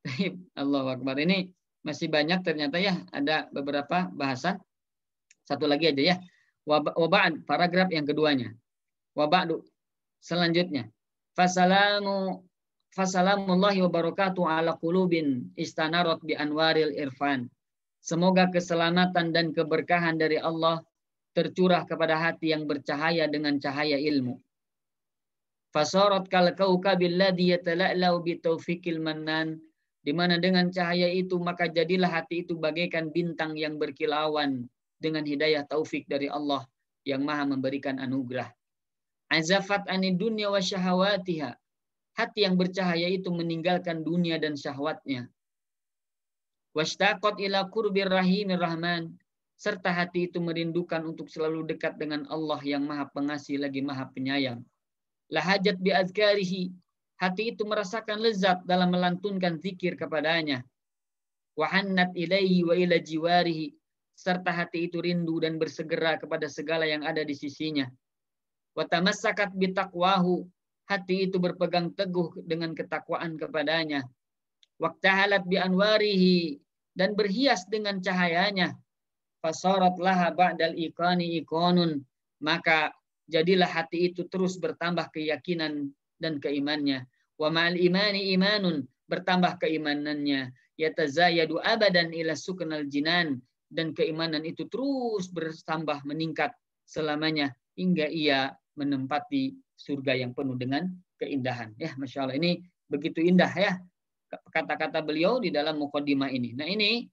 Baik, Allahu Akbar. Ini masih banyak ternyata ya, ada beberapa bahasan. Satu lagi aja ya. Wa ba'd, paragraf yang keduanya. Wa ba'du, selanjutnya. Fasalamullahi wa barakatuh ala qulubin istanarat bi anwaril irfan. Semoga keselamatan dan keberkahan dari Allah tercurah kepada hati yang bercahaya dengan cahaya ilmu. Fasarat kal kaukabil ladzi yatala'lau bi taufiqil mannan, di mana dengan cahaya itu maka jadilah hati itu bagaikan bintang yang berkilauan dengan hidayah taufik dari Allah yang Maha memberikan anugerah. Azafat anid dunya wa syahawatiha. Hati yang bercahaya itu meninggalkan dunia dan syahwatnya. Washtaqat ila qurbir rahimir rahman. Serta hati itu merindukan untuk selalu dekat dengan Allah yang Maha Pengasih lagi Maha Penyayang. Lahajat bi azkarihi. Hati itu merasakan lezat dalam melantunkan zikir kepadanya. Wahannat ilaihi wa ila jiwarihi. Serta hati itu rindu dan bersegera kepada segala yang ada di sisinya. Wa tamassakat bi taqwahu. Hati itu berpegang teguh dengan ketakwaan kepadanya. Waqtahalat bi anwarihi, dan berhias dengan cahayanya. Fasarat laha ba'dal iqani iqanun, maka jadilah hati itu terus bertambah keyakinan dan keimannya. Wa ma'al imani imanun, bertambah keimanannya. Yatazayadu abadan ila suknal jinan, dan keimanan itu terus bertambah meningkat selamanya hingga ia menempati surga yang penuh dengan keindahan. Ya, Masya Allah, ini begitu indah ya kata-kata beliau di dalam muqaddimah ini. Nah, ini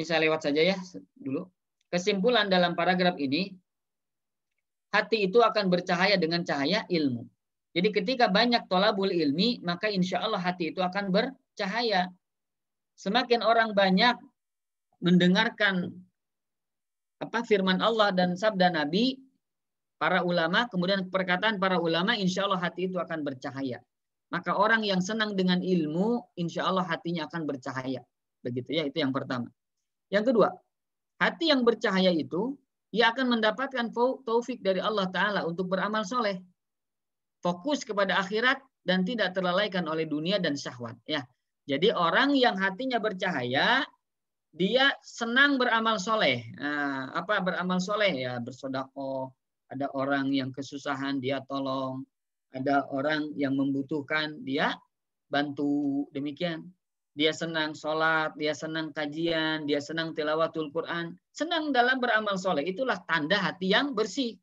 saya lewat saja ya dulu. Kesimpulan dalam paragraf ini, hati itu akan bercahaya dengan cahaya ilmu. Jadi ketika banyak tolabul ilmi, maka insya Allah hati itu akan bercahaya. Semakin orang banyak mendengarkan firman Allah dan sabda Nabi, para ulama, kemudian perkataan para ulama, insya Allah hati itu akan bercahaya. Maka orang yang senang dengan ilmu, insya Allah hatinya akan bercahaya. Begitu ya, itu yang pertama. Yang kedua, hati yang bercahaya itu, ia akan mendapatkan taufik dari Allah Ta'ala untuk beramal soleh. Fokus kepada akhirat dan tidak terlalaikan oleh dunia dan syahwat. Ya. Jadi orang yang hatinya bercahaya, dia senang beramal soleh. Nah, apa beramal soleh? Ya bersedekah. Ada orang yang kesusahan, dia tolong. Ada orang yang membutuhkan, dia bantu. Demikian. Dia senang sholat, dia senang kajian, dia senang tilawatul Quran. Senang dalam beramal soleh. Itulah tanda hati yang bersih.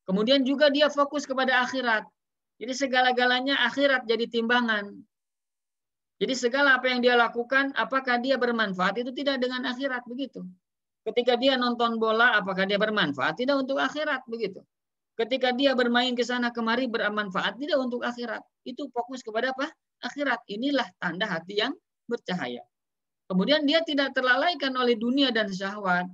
Kemudian juga dia fokus kepada akhirat. Jadi segala-galanya akhirat jadi timbangan. Jadi segala apa yang dia lakukan, apakah dia bermanfaat, itu tidak dengan akhirat, begitu. Ketika dia nonton bola, apakah dia bermanfaat? Tidak untuk akhirat, begitu. Ketika dia bermain ke sana kemari, bermanfaat, tidak untuk akhirat. Itu fokus kepada apa? Akhirat. Inilah tanda hati yang bercahaya. Kemudian dia tidak terlalaikan oleh dunia dan syahwat.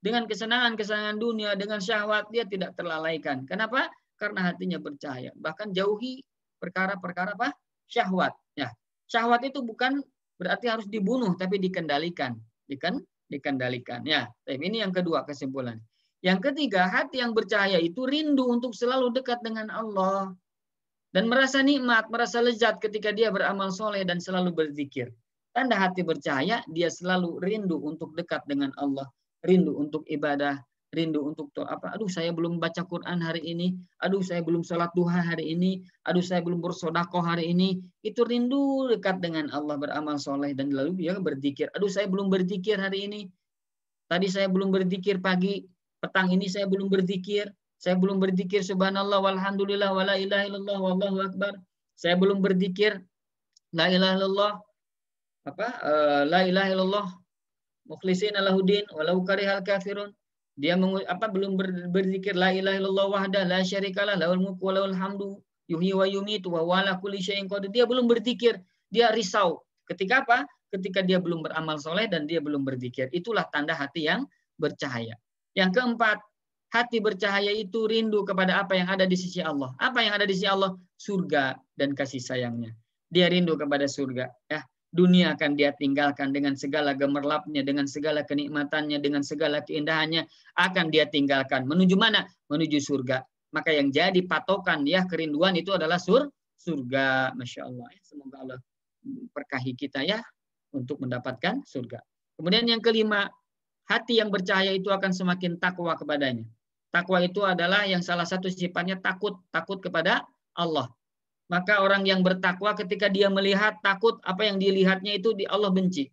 Dengan kesenangan-kesenangan dunia, dengan syahwat, dia tidak terlalaikan. Kenapa? Karena hatinya bercahaya. Bahkan jauhi perkara-perkara apa? Syahwat. Ya. Syahwat itu bukan berarti harus dibunuh, tapi dikendalikan. Dikendalikan. Ya, ini yang kedua kesimpulan. Yang ketiga, hati yang bercahaya itu rindu untuk selalu dekat dengan Allah. Dan merasa nikmat, merasa lezat ketika dia beramal soleh dan selalu berzikir. Tanda hati bercahaya, dia selalu rindu untuk dekat dengan Allah. Rindu untuk ibadah. Rindu untuk aduh saya belum baca Quran hari ini, aduh saya belum sholat duha hari ini, aduh saya belum bersedekah hari ini. Itu rindu dekat dengan Allah, beramal soleh dan lalu dia berzikir. Aduh saya belum berzikir hari ini, tadi saya belum berzikir pagi, petang ini saya belum berzikir, saya belum berzikir subhanallah walhamdulillah wala ilaha illallah wallahu akbar, saya belum berzikir la ilaha illallah la ilaha illallah mukhlishina lahuddin walau karihal kafirun. Dia belum berzikir la ilaha illallah wahda la syarikalah lahul mulku wa lahul hamdu yuhyi wa yumitu wa ala kulli syai'in qadir. Dia belum berzikir, dia risau. Ketika apa? Ketika dia belum beramal soleh dan dia belum berzikir. Itulah tanda hati yang bercahaya. Yang keempat, hati bercahaya itu rindu kepada apa yang ada di sisi Allah. Apa yang ada di sisi Allah? Surga dan kasih sayangnya. Dia rindu kepada surga. Ya. Dunia akan dia tinggalkan dengan segala gemerlapnya, dengan segala kenikmatannya, dengan segala keindahannya, akan dia tinggalkan. Menuju mana? Menuju surga. Maka yang jadi patokan ya kerinduan itu adalah surga. Masya Allah. Semoga Allah berkahi kita ya untuk mendapatkan surga. Kemudian yang kelima, hati yang bercahaya itu akan semakin takwa kepadanya. Takwa itu adalah yang salah satu sifatnya takut kepada Allah. Maka orang yang bertakwa ketika dia melihat takut apa yang dilihatnya itu Allah benci.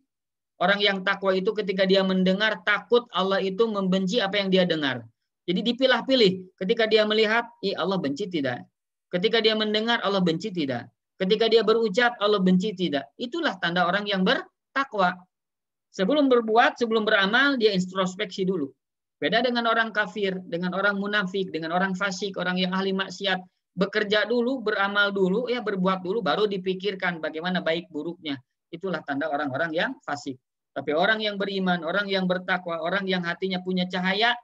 Orang yang takwa itu ketika dia mendengar takut Allah itu membenci apa yang dia dengar. Jadi dipilah-pilih. Ketika dia melihat, Allah benci tidak. Ketika dia mendengar, Allah benci tidak. Ketika dia berucap, Allah benci tidak. Itulah tanda orang yang bertakwa. Sebelum berbuat, sebelum beramal, dia introspeksi dulu. Beda dengan orang kafir, dengan orang munafik, dengan orang fasik, orang yang ahli maksiat. Bekerja dulu, beramal dulu, ya berbuat dulu, baru dipikirkan bagaimana baik buruknya. Itulah tanda orang-orang yang fasik. Tapi orang yang beriman, orang yang bertakwa, orang yang hatinya punya cahaya,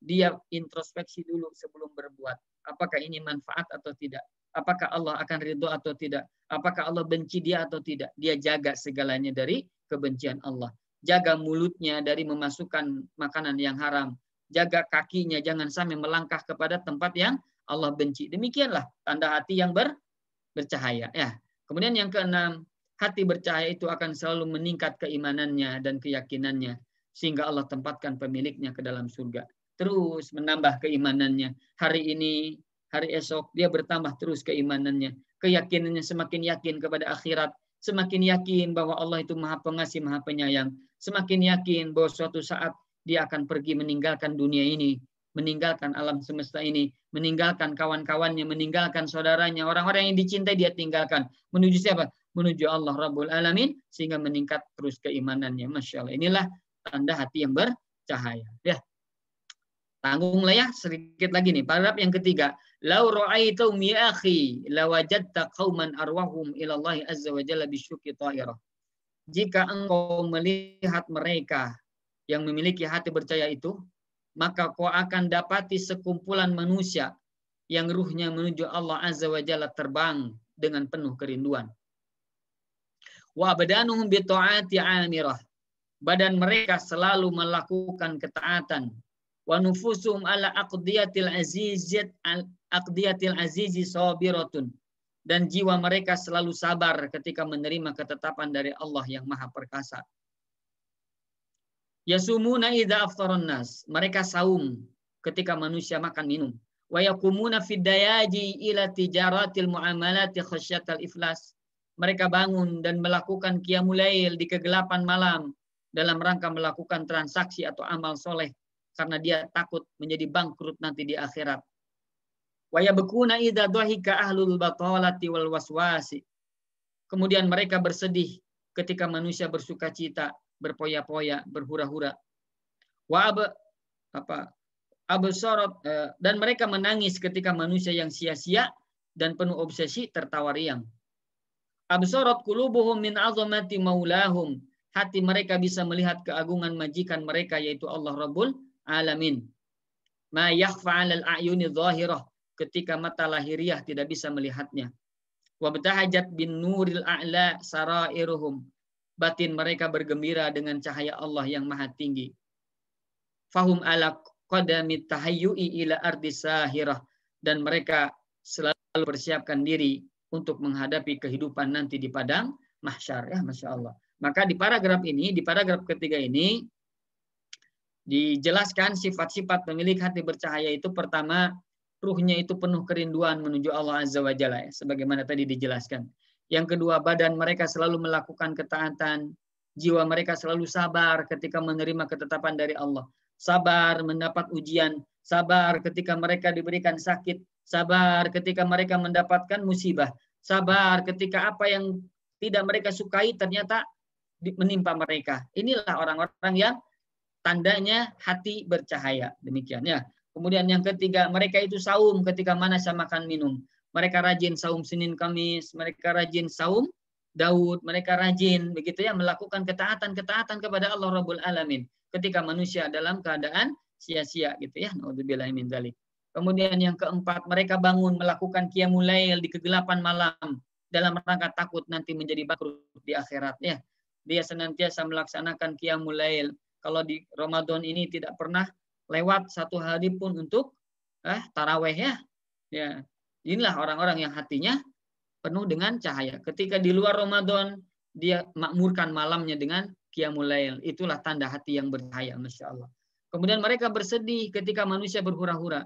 dia introspeksi dulu sebelum berbuat. Apakah ini manfaat atau tidak? Apakah Allah akan ridho atau tidak? Apakah Allah benci dia atau tidak? Dia jaga segalanya dari kebencian Allah. Jaga mulutnya dari memasukkan makanan yang haram. Jaga kakinya jangan sampai melangkah kepada tempat yang Allah benci. Demikianlah tanda hati yang bercahaya. Ya. Kemudian yang keenam, hati bercahaya itu akan selalu meningkat keimanannya dan keyakinannya sehingga Allah tempatkan pemiliknya ke dalam surga. Terus menambah keimanannya. Hari ini, hari esok dia bertambah terus keimanannya. Keyakinannya semakin yakin kepada akhirat, semakin yakin bahwa Allah itu Maha Pengasih, Maha Penyayang. Semakin yakin bahwa suatu saat dia akan pergi meninggalkan dunia ini, meninggalkan alam semesta ini, meninggalkan kawan-kawannya, meninggalkan saudaranya, orang-orang yang dicintai dia tinggalkan. Menuju siapa? Menuju Allah Rabbul Alamin, sehingga meningkat terus keimanannya. Masya Allah. Inilah tanda hati yang bercahaya. Ya. Tanggunglah ya, sedikit lagi nih. Paragraf yang ketiga. Lau ra'aitahum ya akhi, lawajadta qauman arwahum ilallahi azza wa jalla bisyuki ta'irah. Jika engkau melihat mereka yang memiliki hati percaya itu, maka kau akan dapati sekumpulan manusia yang ruhnya menuju Allah Azza wa Jalla terbang dengan penuh kerinduan. Wa badanuhum bi ta'ati 'amirah. Badan mereka selalu melakukan ketaatan. Wa nufusuhum ala aqdiyatil azizi sabiratun. Dan jiwa mereka selalu sabar ketika menerima ketetapan dari Allah yang Maha Perkasa. Yasumuna idza aftaran nas. Mereka saum ketika manusia makan minum. Wa yaqumuna fid dayaji ila tijaratil muamalati khasyatal iflas. Mereka bangun dan melakukan qiyamul lail di kegelapan malam dalam rangka melakukan transaksi atau amal soleh karena dia takut menjadi bangkrut nanti di akhirat. Wa yabkuna idza dhahika ahlul batalati wal waswasi. Kemudian mereka bersedih ketika manusia bersukacita, berpoya-poya, berhura-hura. Dan mereka menangis ketika manusia yang sia-sia dan penuh obsesi tertawa riang. Absarat qulubuhum min 'azamati maulahum. Hati mereka bisa melihat keagungan majikan mereka yaitu Allah Rabbul Alamin. Ma yakhfa 'alal a'yuni dhahirah. Ketika mata lahiriah tidak bisa melihatnya. Wa batahajat bin nuril a'la sarairuhum. Batin mereka bergembira dengan cahaya Allah yang maha tinggi. Fahum ala qadami tahayyu'i ila ardi sahirah. Dan mereka selalu persiapkan diri untuk menghadapi kehidupan nanti di padang mahsyar. Ya, Masya Allah. Maka di paragraf ini, di paragraf ketiga ini, dijelaskan sifat-sifat pemilik hati bercahaya itu. Pertama, ruhnya itu penuh kerinduan menuju Allah Azza wa Jalla. Ya, sebagaimana tadi dijelaskan. Yang kedua, badan mereka selalu melakukan ketaatan. Jiwa mereka selalu sabar ketika menerima ketetapan dari Allah. Sabar mendapat ujian. Sabar ketika mereka diberikan sakit. Sabar ketika mereka mendapatkan musibah. Sabar ketika apa yang tidak mereka sukai ternyata menimpa mereka. Inilah orang-orang yang tandanya hati bercahaya. Demikian ya. Kemudian yang ketiga, mereka itu saum ketika manasa makan minum. Mereka rajin saum Senin Kamis, mereka rajin saum Daud, mereka rajin begitu ya melakukan ketaatan-ketaatan kepada Allah Rabbul Alamin ketika manusia dalam keadaan sia-sia gitu ya. Naudzubillahi min dzalik. Kemudian yang keempat, mereka bangun melakukan qiyamul lail di kegelapan malam dalam rangka takut nanti menjadi bangkrut di akhirat ya. Dia senantiasa melaksanakan qiyamul lail. Kalau di Ramadan ini tidak pernah lewat satu hari pun untuk taraweh ya. Ya. Inilah orang-orang yang hatinya penuh dengan cahaya. Ketika di luar Ramadan, dia makmurkan malamnya dengan qiyamul lail. Itulah tanda hati yang bercahaya, Masya Allah. Kemudian mereka bersedih ketika manusia berhura-hura.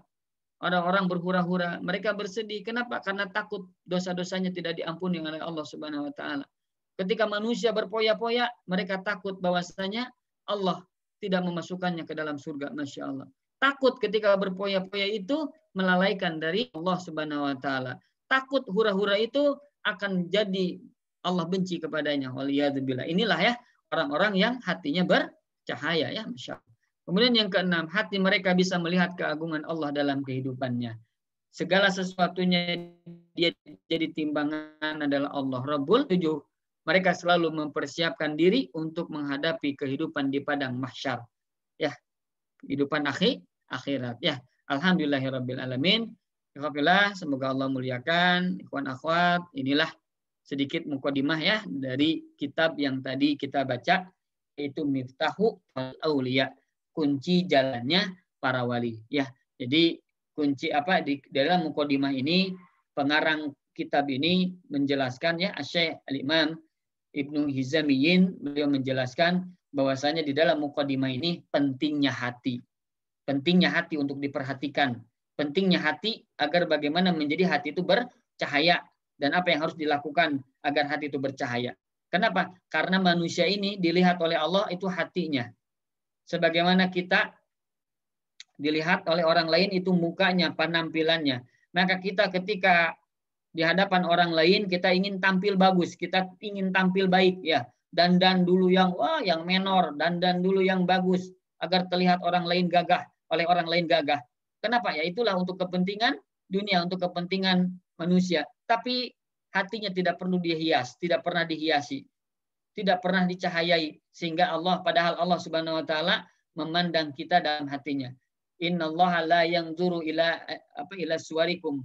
Orang-orang berhura-hura, mereka bersedih. Kenapa? Karena takut dosa-dosanya tidak diampuni oleh Allah Subhanahu wa taala. Ketika manusia berpoya-poya, mereka takut bahwasanya Allah tidak memasukkannya ke dalam surga. Masya Allah. Takut ketika berpoya-poya itu melalaikan dari Allah Subhanahu wa taala. Takut hura-hura itu akan jadi Allah benci kepadanya. Waliyadzubillah. Inilah ya orang-orang yang hatinya bercahaya ya, Masya Allah. Kemudian yang keenam, hati mereka bisa melihat keagungan Allah dalam kehidupannya. Segala sesuatunya dia jadi timbangan adalah Allah Rabbul. 7. Mereka selalu mempersiapkan diri untuk menghadapi kehidupan di padang mahsyar. Ya, kehidupan akhirat. Ya, alhamdulillahirabbil alamin. Alhamdulillah, semoga Allah muliakan ikhwan akhwat. Inilah sedikit mukadimah ya dari kitab yang tadi kita baca, yaitu Miftahu Auliya, kunci jalannya para wali. Ya, jadi kunci apa di dalam mukadimah ini pengarang kitab ini menjelaskan ya, Syekh Al-Imam Ibnu Hizamiyin, beliau menjelaskan bahwasanya di dalam mukadimah ini pentingnya hati. Pentingnya hati untuk diperhatikan. Pentingnya hati agar bagaimana menjadi hati itu bercahaya dan apa yang harus dilakukan agar hati itu bercahaya. Kenapa? Karena manusia ini dilihat oleh Allah itu hatinya. Sebagaimana kita dilihat oleh orang lain itu mukanya, penampilannya. Maka kita ketika di hadapan orang lain kita ingin tampil bagus, kita ingin tampil baik ya. Dandan dulu yang yang menor, dandan dulu yang bagus agar terlihat orang lain gagah, oleh orang lain gagah. Kenapa? Ya itulah untuk kepentingan dunia, untuk kepentingan manusia. Tapi hatinya tidak perlu dihias, tidak pernah dihiasi, tidak pernah dicahayai, sehingga padahal Allah Subhanahu wa taala memandang kita dalam hatinya. Innallaha la yanzuru ila suwarikum.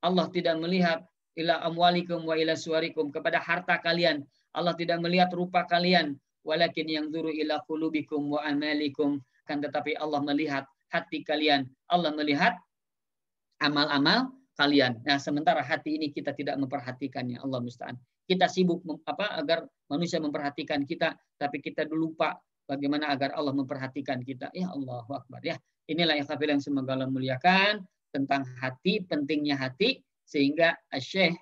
Allah tidak melihat ila amwalikum wa ila suwarikum, kepada harta kalian. Allah tidak melihat rupa kalian, walakin yanzuru ila qulubikum wa amalikum, kan tetapi Allah melihat hati kalian. Allah melihat amal-amal kalian. Nah, sementara hati ini kita tidak memperhatikannya, Allah musta'an. Kita sibuk agar manusia memperhatikan kita, tapi kita lupa bagaimana agar Allah memperhatikan kita. Ya Allahu Akbar ya. Inilah yang semoga Allah muliakan tentang hati, pentingnya hati, sehingga Syekh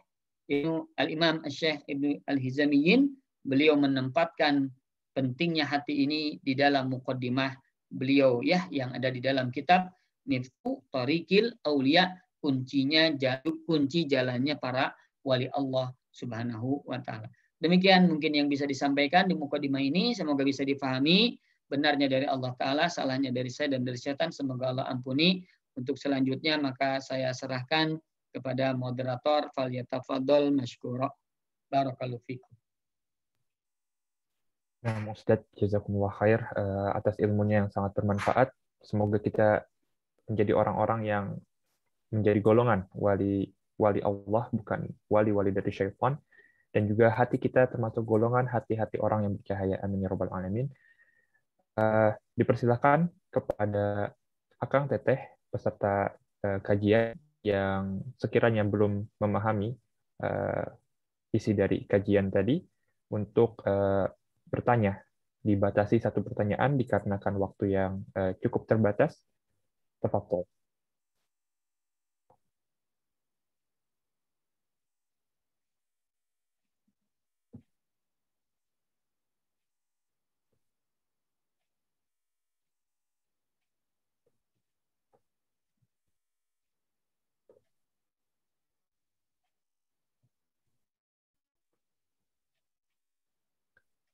Al-Imam Syekh Ibnu Al-Hizamiyin beliau menempatkan pentingnya hati ini di dalam muqaddimah beliau ya yang ada di dalam kitab Miftahu Thariqil Auliya, kunci jalannya para wali Allah Subhanahu wa taala. Demikian mungkin yang bisa disampaikan di muqaddimah ini, semoga bisa difahami. Benarnya dari Allah taala, salahnya dari saya dan dari setan, semoga Allah ampuni. Untuk selanjutnya maka saya serahkan kepada moderator, falyatafadhol masykura. Barakallahu fikum. Nah, Ustadz, jazakumullah khair atas ilmunya yang sangat bermanfaat. Semoga kita menjadi orang-orang yang menjadi golongan wali Allah, bukan wali-wali dari syaitan. Dan juga hati kita termasuk golongan hati-hati orang yang bercahaya. Amin ya rabbal alamin. Dipersilakan kepada Akang Teteh peserta kajian yang sekiranya belum memahami isi dari kajian tadi untuk bertanya. Dibatasi satu pertanyaan dikarenakan waktu yang cukup terbatas. Tafadhol.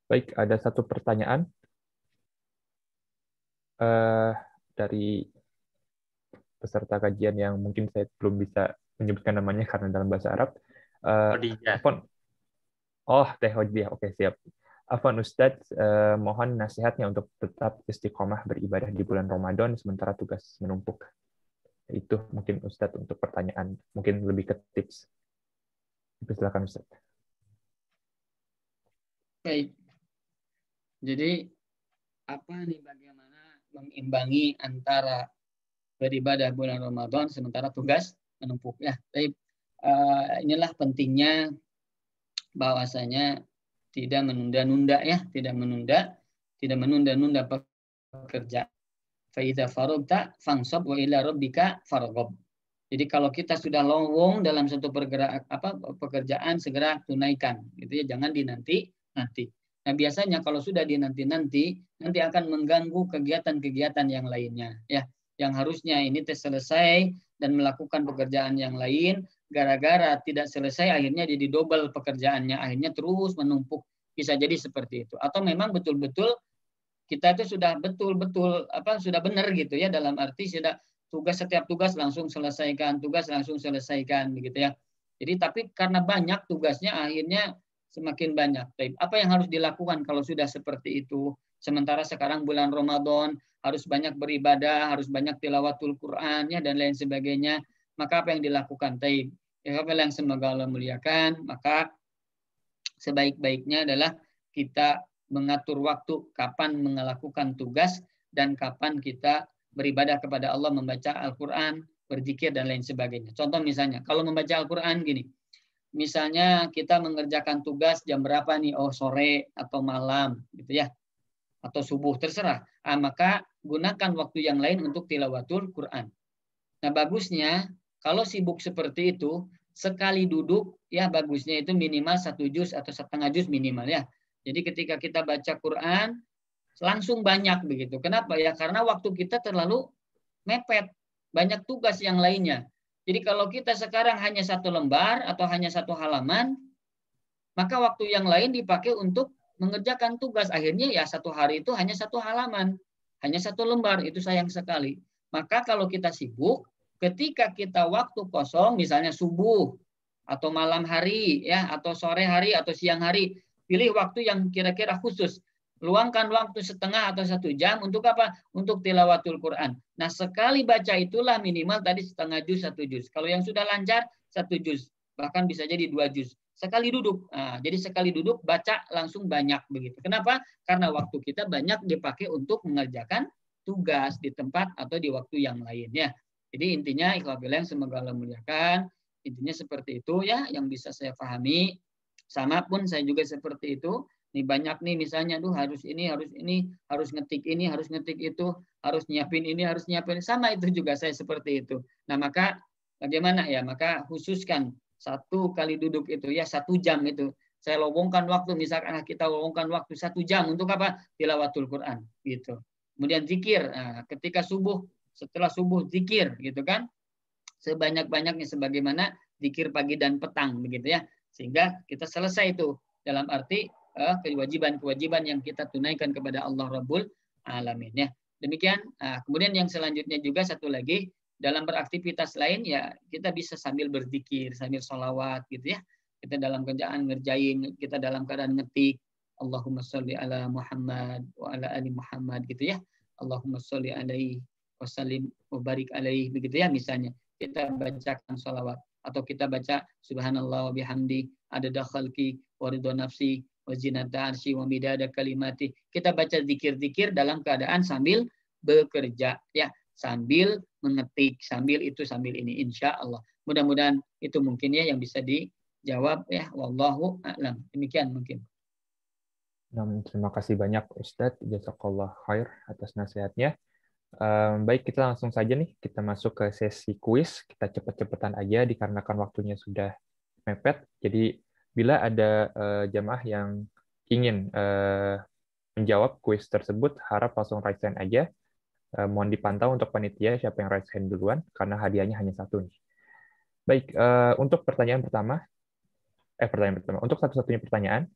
Baik, ada satu pertanyaan dari peserta kajian yang mungkin saya belum bisa menyebutkan namanya karena dalam bahasa Arab. Teh Hodiah. Oke, siap. Afwan Ustadz, mohon nasihatnya untuk tetap istiqomah beribadah di bulan Ramadan sementara tugas menumpuk. Itu mungkin Ustadz untuk pertanyaan, mungkin lebih ke tips. Silakan Ustadz. Baik. Jadi bagaimana mengimbangi antara beribadah bulan Ramadan sementara tugas menumpuk ya. Tapi inilah pentingnya bahwasanya tidak menunda-nunda ya, tidak menunda-nunda pekerjaan. Fa idza faragta fansab wa ila rabbika farghab. Jadi kalau kita sudah lowong dalam satu pekerjaan segera tunaikan, gitu ya, jangan dinanti-nanti. Nah, biasanya kalau sudah dinanti-nanti, nanti akan mengganggu kegiatan-kegiatan yang lainnya, ya. Yang harusnya ini selesai dan melakukan pekerjaan yang lain, gara-gara tidak selesai akhirnya jadi double pekerjaannya, akhirnya terus menumpuk. Bisa jadi seperti itu. Atau memang betul-betul kita itu sudah betul-betul sudah benar gitu ya, dalam arti sudah setiap tugas langsung selesaikan, begitu ya. Jadi tapi karena banyak tugasnya akhirnya semakin banyak. Apa yang harus dilakukan kalau sudah seperti itu? Sementara sekarang bulan Ramadan harus banyak beribadah, harus banyak tilawatul Quran ya dan lain sebagainya. Maka apa yang dilakukan? Apa yang semoga Allah muliakan, maka sebaik-baiknya adalah kita mengatur waktu kapan melakukan tugas dan kapan kita beribadah kepada Allah, membaca Al-Quran, berzikir, dan lain sebagainya. Contoh misalnya, kalau membaca Al-Quran gini, misalnya kita mengerjakan tugas jam berapa nih, sore atau malam, gitu ya, atau subuh, terserah. Maka gunakan waktu yang lain untuk tilawatul Quran. Nah, bagusnya kalau sibuk seperti itu, sekali duduk, ya bagusnya itu minimal 1 juz atau setengah juz minimal ya. Jadi ketika kita baca Quran, langsung banyak begitu. Kenapa ya? Karena waktu kita terlalu mepet, banyak tugas yang lainnya. Jadi kalau kita sekarang hanya 1 lembar atau hanya 1 halaman, maka waktu yang lain dipakai untuk mengerjakan tugas. Akhirnya ya 1 hari itu hanya 1 halaman, hanya 1 lembar, itu sayang sekali. Maka kalau kita sibuk, ketika kita waktu kosong, misalnya subuh atau malam hari, ya atau sore hari atau siang hari, pilih waktu yang kira-kira khusus. Luangkan waktu setengah atau 1 jam untuk apa? Untuk tilawatul Quran. Nah, sekali baca itulah minimal tadi setengah juz, 1 juz. Kalau yang sudah lancar, 1 juz. Bahkan bisa jadi 2 juz. Sekali duduk. Nah, jadi sekali duduk baca langsung banyak begitu. Kenapa? Karena waktu kita banyak dipakai untuk mengerjakan tugas di tempat atau di waktu yang lainnya. Jadi intinya ikhwah fillah semoga Allah muliakan. Intinya seperti itu ya yang bisa saya pahami. Sama pun saya juga seperti itu. Nih banyak nih misalnya harus ini, harus ngetik ini, harus ngetik itu, harus nyiapin ini, harus nyiapin. Sama itu juga saya seperti itu. Nah, maka bagaimana ya? Maka khususkan 1 kali duduk itu ya 1 jam itu. Saya lowongkan waktu, misalkan kita lowongkan waktu 1 jam untuk apa? Tilawatul Quran gitu. Kemudian zikir. Nah, ketika subuh, setelah subuh zikir gitu kan. Sebanyak-banyaknya sebagaimana zikir pagi dan petang begitu ya. Sehingga kita selesai itu dalam arti kewajiban-kewajiban yang kita tunaikan kepada Allah Rabbul Alamin ya. Demikian. Kemudian yang selanjutnya juga satu lagi, dalam beraktivitas lain ya kita bisa sambil berzikir, sambil sholawat gitu ya. Kita dalam kerjaan ngerjain, kita dalam keadaan ngetik Allahumma sholli ala Muhammad wa ala ali Muhammad gitu ya. Allahumma sholli alaihi wa sallim wa barik alaihi begitu ya misalnya. Kita bacakan sholawat atau kita baca subhanallah wa bihamdi adada khalqi wa ridha nafsi wa zinata arsy wa midada kalimati. Kita baca zikir-zikir dalam keadaan sambil bekerja ya, sambil mengetik, sambil ini insya Allah. Mudah-mudahan itu mungkin ya yang bisa dijawab ya, wallahu a'lam. Demikian mungkin. Terima kasih banyak Ustadz, jazakallah khair atas nasihatnya. Baik, kita langsung saja nih, kita masuk ke sesi kuis. Kita cepat-cepatan aja dikarenakan waktunya sudah mepet. Jadi bila ada jamaah yang ingin menjawab kuis tersebut, harap langsung raise hand aja. Mohon dipantau untuk panitia siapa yang raise hand duluan, karena hadiahnya hanya 1 nih. Baik, untuk pertanyaan pertama, untuk satu-satunya pertanyaan,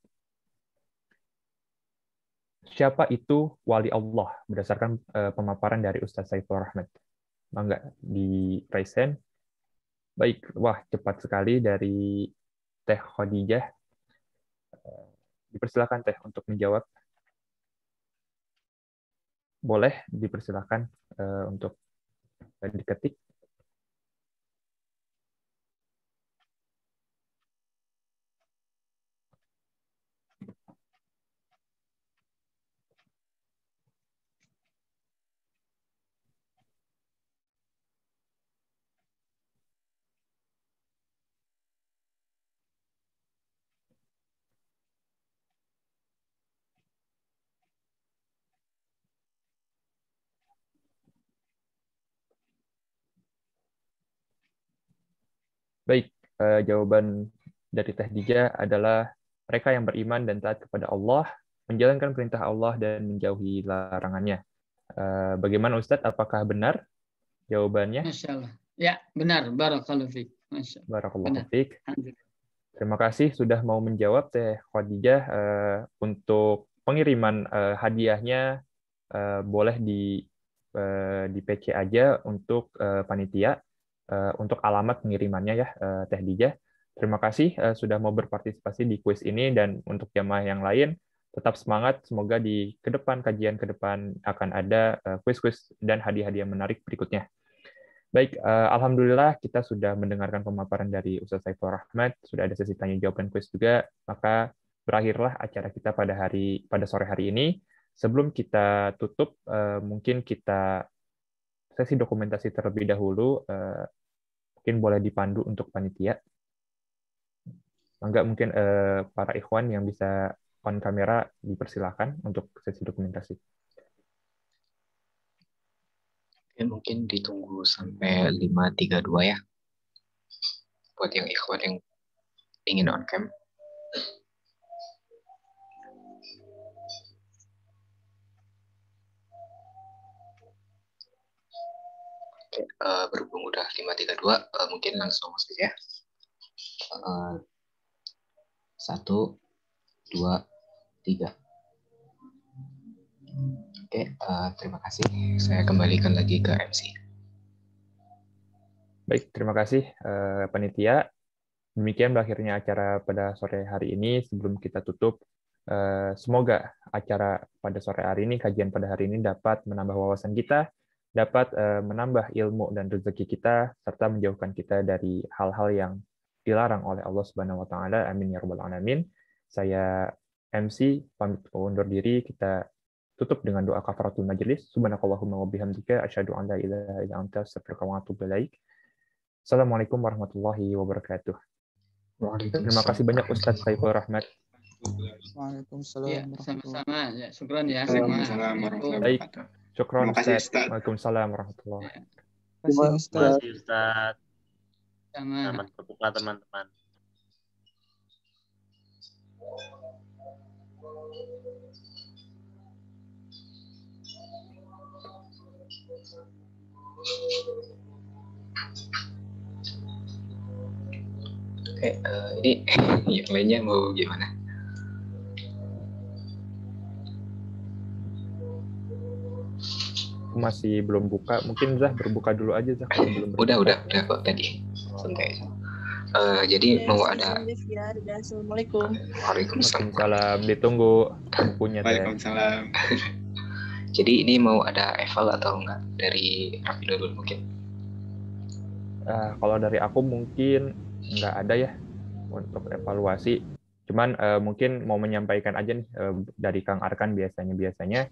siapa itu wali Allah berdasarkan pemaparan dari Ustaz Saiful Rahmat? Mangga di raise hand. Baik, wah cepat sekali dari Teh Khadijah. Dipersilakan Teh untuk menjawab. Boleh dipersilakan untuk diketik. Baik, jawaban dari Teh Dija adalah mereka yang beriman dan taat kepada Allah, menjalankan perintah Allah dan menjauhi larangannya. Bagaimana Ustadz? Apakah benar jawabannya? Masya Allah. Ya, benar. Barakallahu fiik. Masya Allah. Barakallahu fiik. Terima kasih sudah mau menjawab Teh Khadijah. Untuk pengiriman hadiahnya boleh di PC aja untuk panitia untuk alamat pengirimannya ya Teh Dijah. Terima kasih sudah mau berpartisipasi di kuis ini, dan untuk jamaah yang lain tetap semangat. Semoga di kajian ke depan akan ada kuis-kuis dan hadiah-hadiah menarik berikutnya. Baik, alhamdulillah kita sudah mendengarkan pemaparan dari Ustaz Saiful Rahmat, sudah ada sesi tanya jawab dan kuis juga, maka berakhirlah acara kita pada sore hari ini. Sebelum kita tutup, mungkin kita sesi dokumentasi terlebih dahulu, mungkin boleh dipandu untuk panitia. Enggak, mungkin para ikhwan yang bisa on kamera dipersilakan untuk sesi dokumentasi. Mungkin ditunggu sampai 5.32 ya, buat yang ikhwan yang ingin on cam. Oke, berhubung udah 5.32, mungkin langsung saja. 1, 2, 3. Oke, terima kasih. Saya kembalikan lagi ke MC. Baik, terima kasih panitia. Demikian berakhirnya acara pada sore hari ini. Sebelum kita tutup, semoga acara pada sore hari ini, kajian pada hari ini dapat menambah wawasan kita, dapat menambah ilmu dan rezeki kita, serta menjauhkan kita dari hal-hal yang dilarang oleh Allah Subhanahu wa taala. Amin ya rabbal alamin. Saya MC pamit undur diri. Kita tutup dengan doa kafaratul majelis. Subhanakallahumma wa bihamdika asyhadu an la ilaha illa anta astaghfiruka wa atubu ilaik. Assalamualaikum warahmatullahi wabarakatuh. Terima kasih banyak Ustadz Saiful Rahmat. Waalaikumsalam. Ya, sama-sama. Ya, syukran ya. Waalaikumsalam warahmatullahi Baik, wabarakatuh. syukron Terima kasih, Ustadz. Ustadz. Waalaikumsalam warahmatullahi wabarakatuh. Terima kasih Ustaz. Terima kasih Ustaz. Sama. Selamat berbuka teman-teman. Oke, ini yang lainnya mau gimana? Masih belum buka, mungkin Zah berbuka dulu aja Zah. Belum Udah kok tadi. Santai. Jadi mau ada. Assalamualaikum. Waalaikumsalam. Waalaikumsalam. Ditunggu bukunya Teh. Waalaikumsalam. Jadi ini mau ada eval atau enggak dari Raffi dulu mungkin? Kalau dari aku mungkin nggak ada ya untuk evaluasi. Cuman mungkin mau menyampaikan aja nih dari Kang Arkan biasanya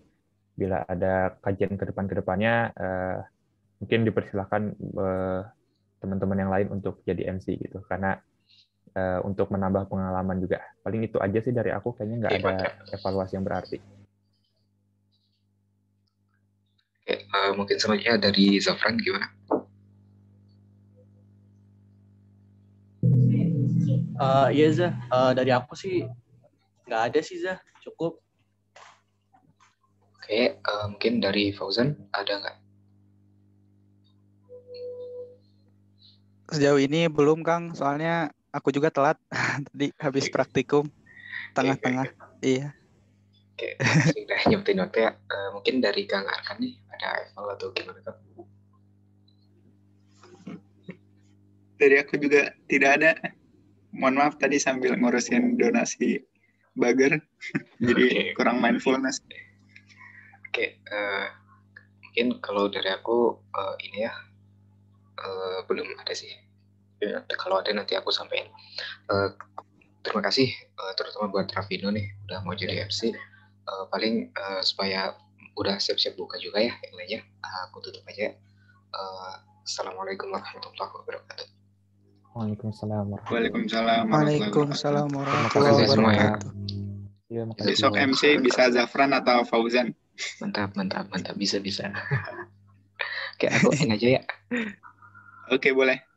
bila ada kajian ke depannya mungkin dipersilahkan teman-teman yang lain untuk jadi MC gitu, karena untuk menambah pengalaman juga. Paling itu aja sih dari aku, kayaknya nggak ada evaluasi yang berarti. Oke, mungkin selanjutnya dari Zafran gimana? Iya Zah, dari aku sih nggak ada sih Zah, cukup. Oke, mungkin dari Fauzan ada nggak? Sejauh ini belum Kang, soalnya aku juga telat tadi habis praktikum tengah-tengah. Iya. Oke, sudah nyebutin waktu ya. Mungkin dari Kang Arkan nih ada eval atau gimana Kang? Dari aku juga tidak ada. Mohon maaf tadi sambil ngurusin donasi burger, jadi kurang mindfulness. Oke, mungkin kalau dari aku ini ya belum ada sih. Kalau ada nanti aku sampaikan. Terima kasih terutama buat Raffino nih udah mau jadi MC. Paling supaya udah siap-siap buka juga ya yang lainnya. Aku tutup aja. Assalamualaikum warahmatullahi wabarakatuh. Waalaikumsalam. Waalaikumsalam warahmatullahi Terima kasih semuanya. wabarakatuh. Iya, makasih. Besok MC bisa Zafran atau Fauzan. Mantap, bisa. Oke, aku in aja ya. Oke, boleh.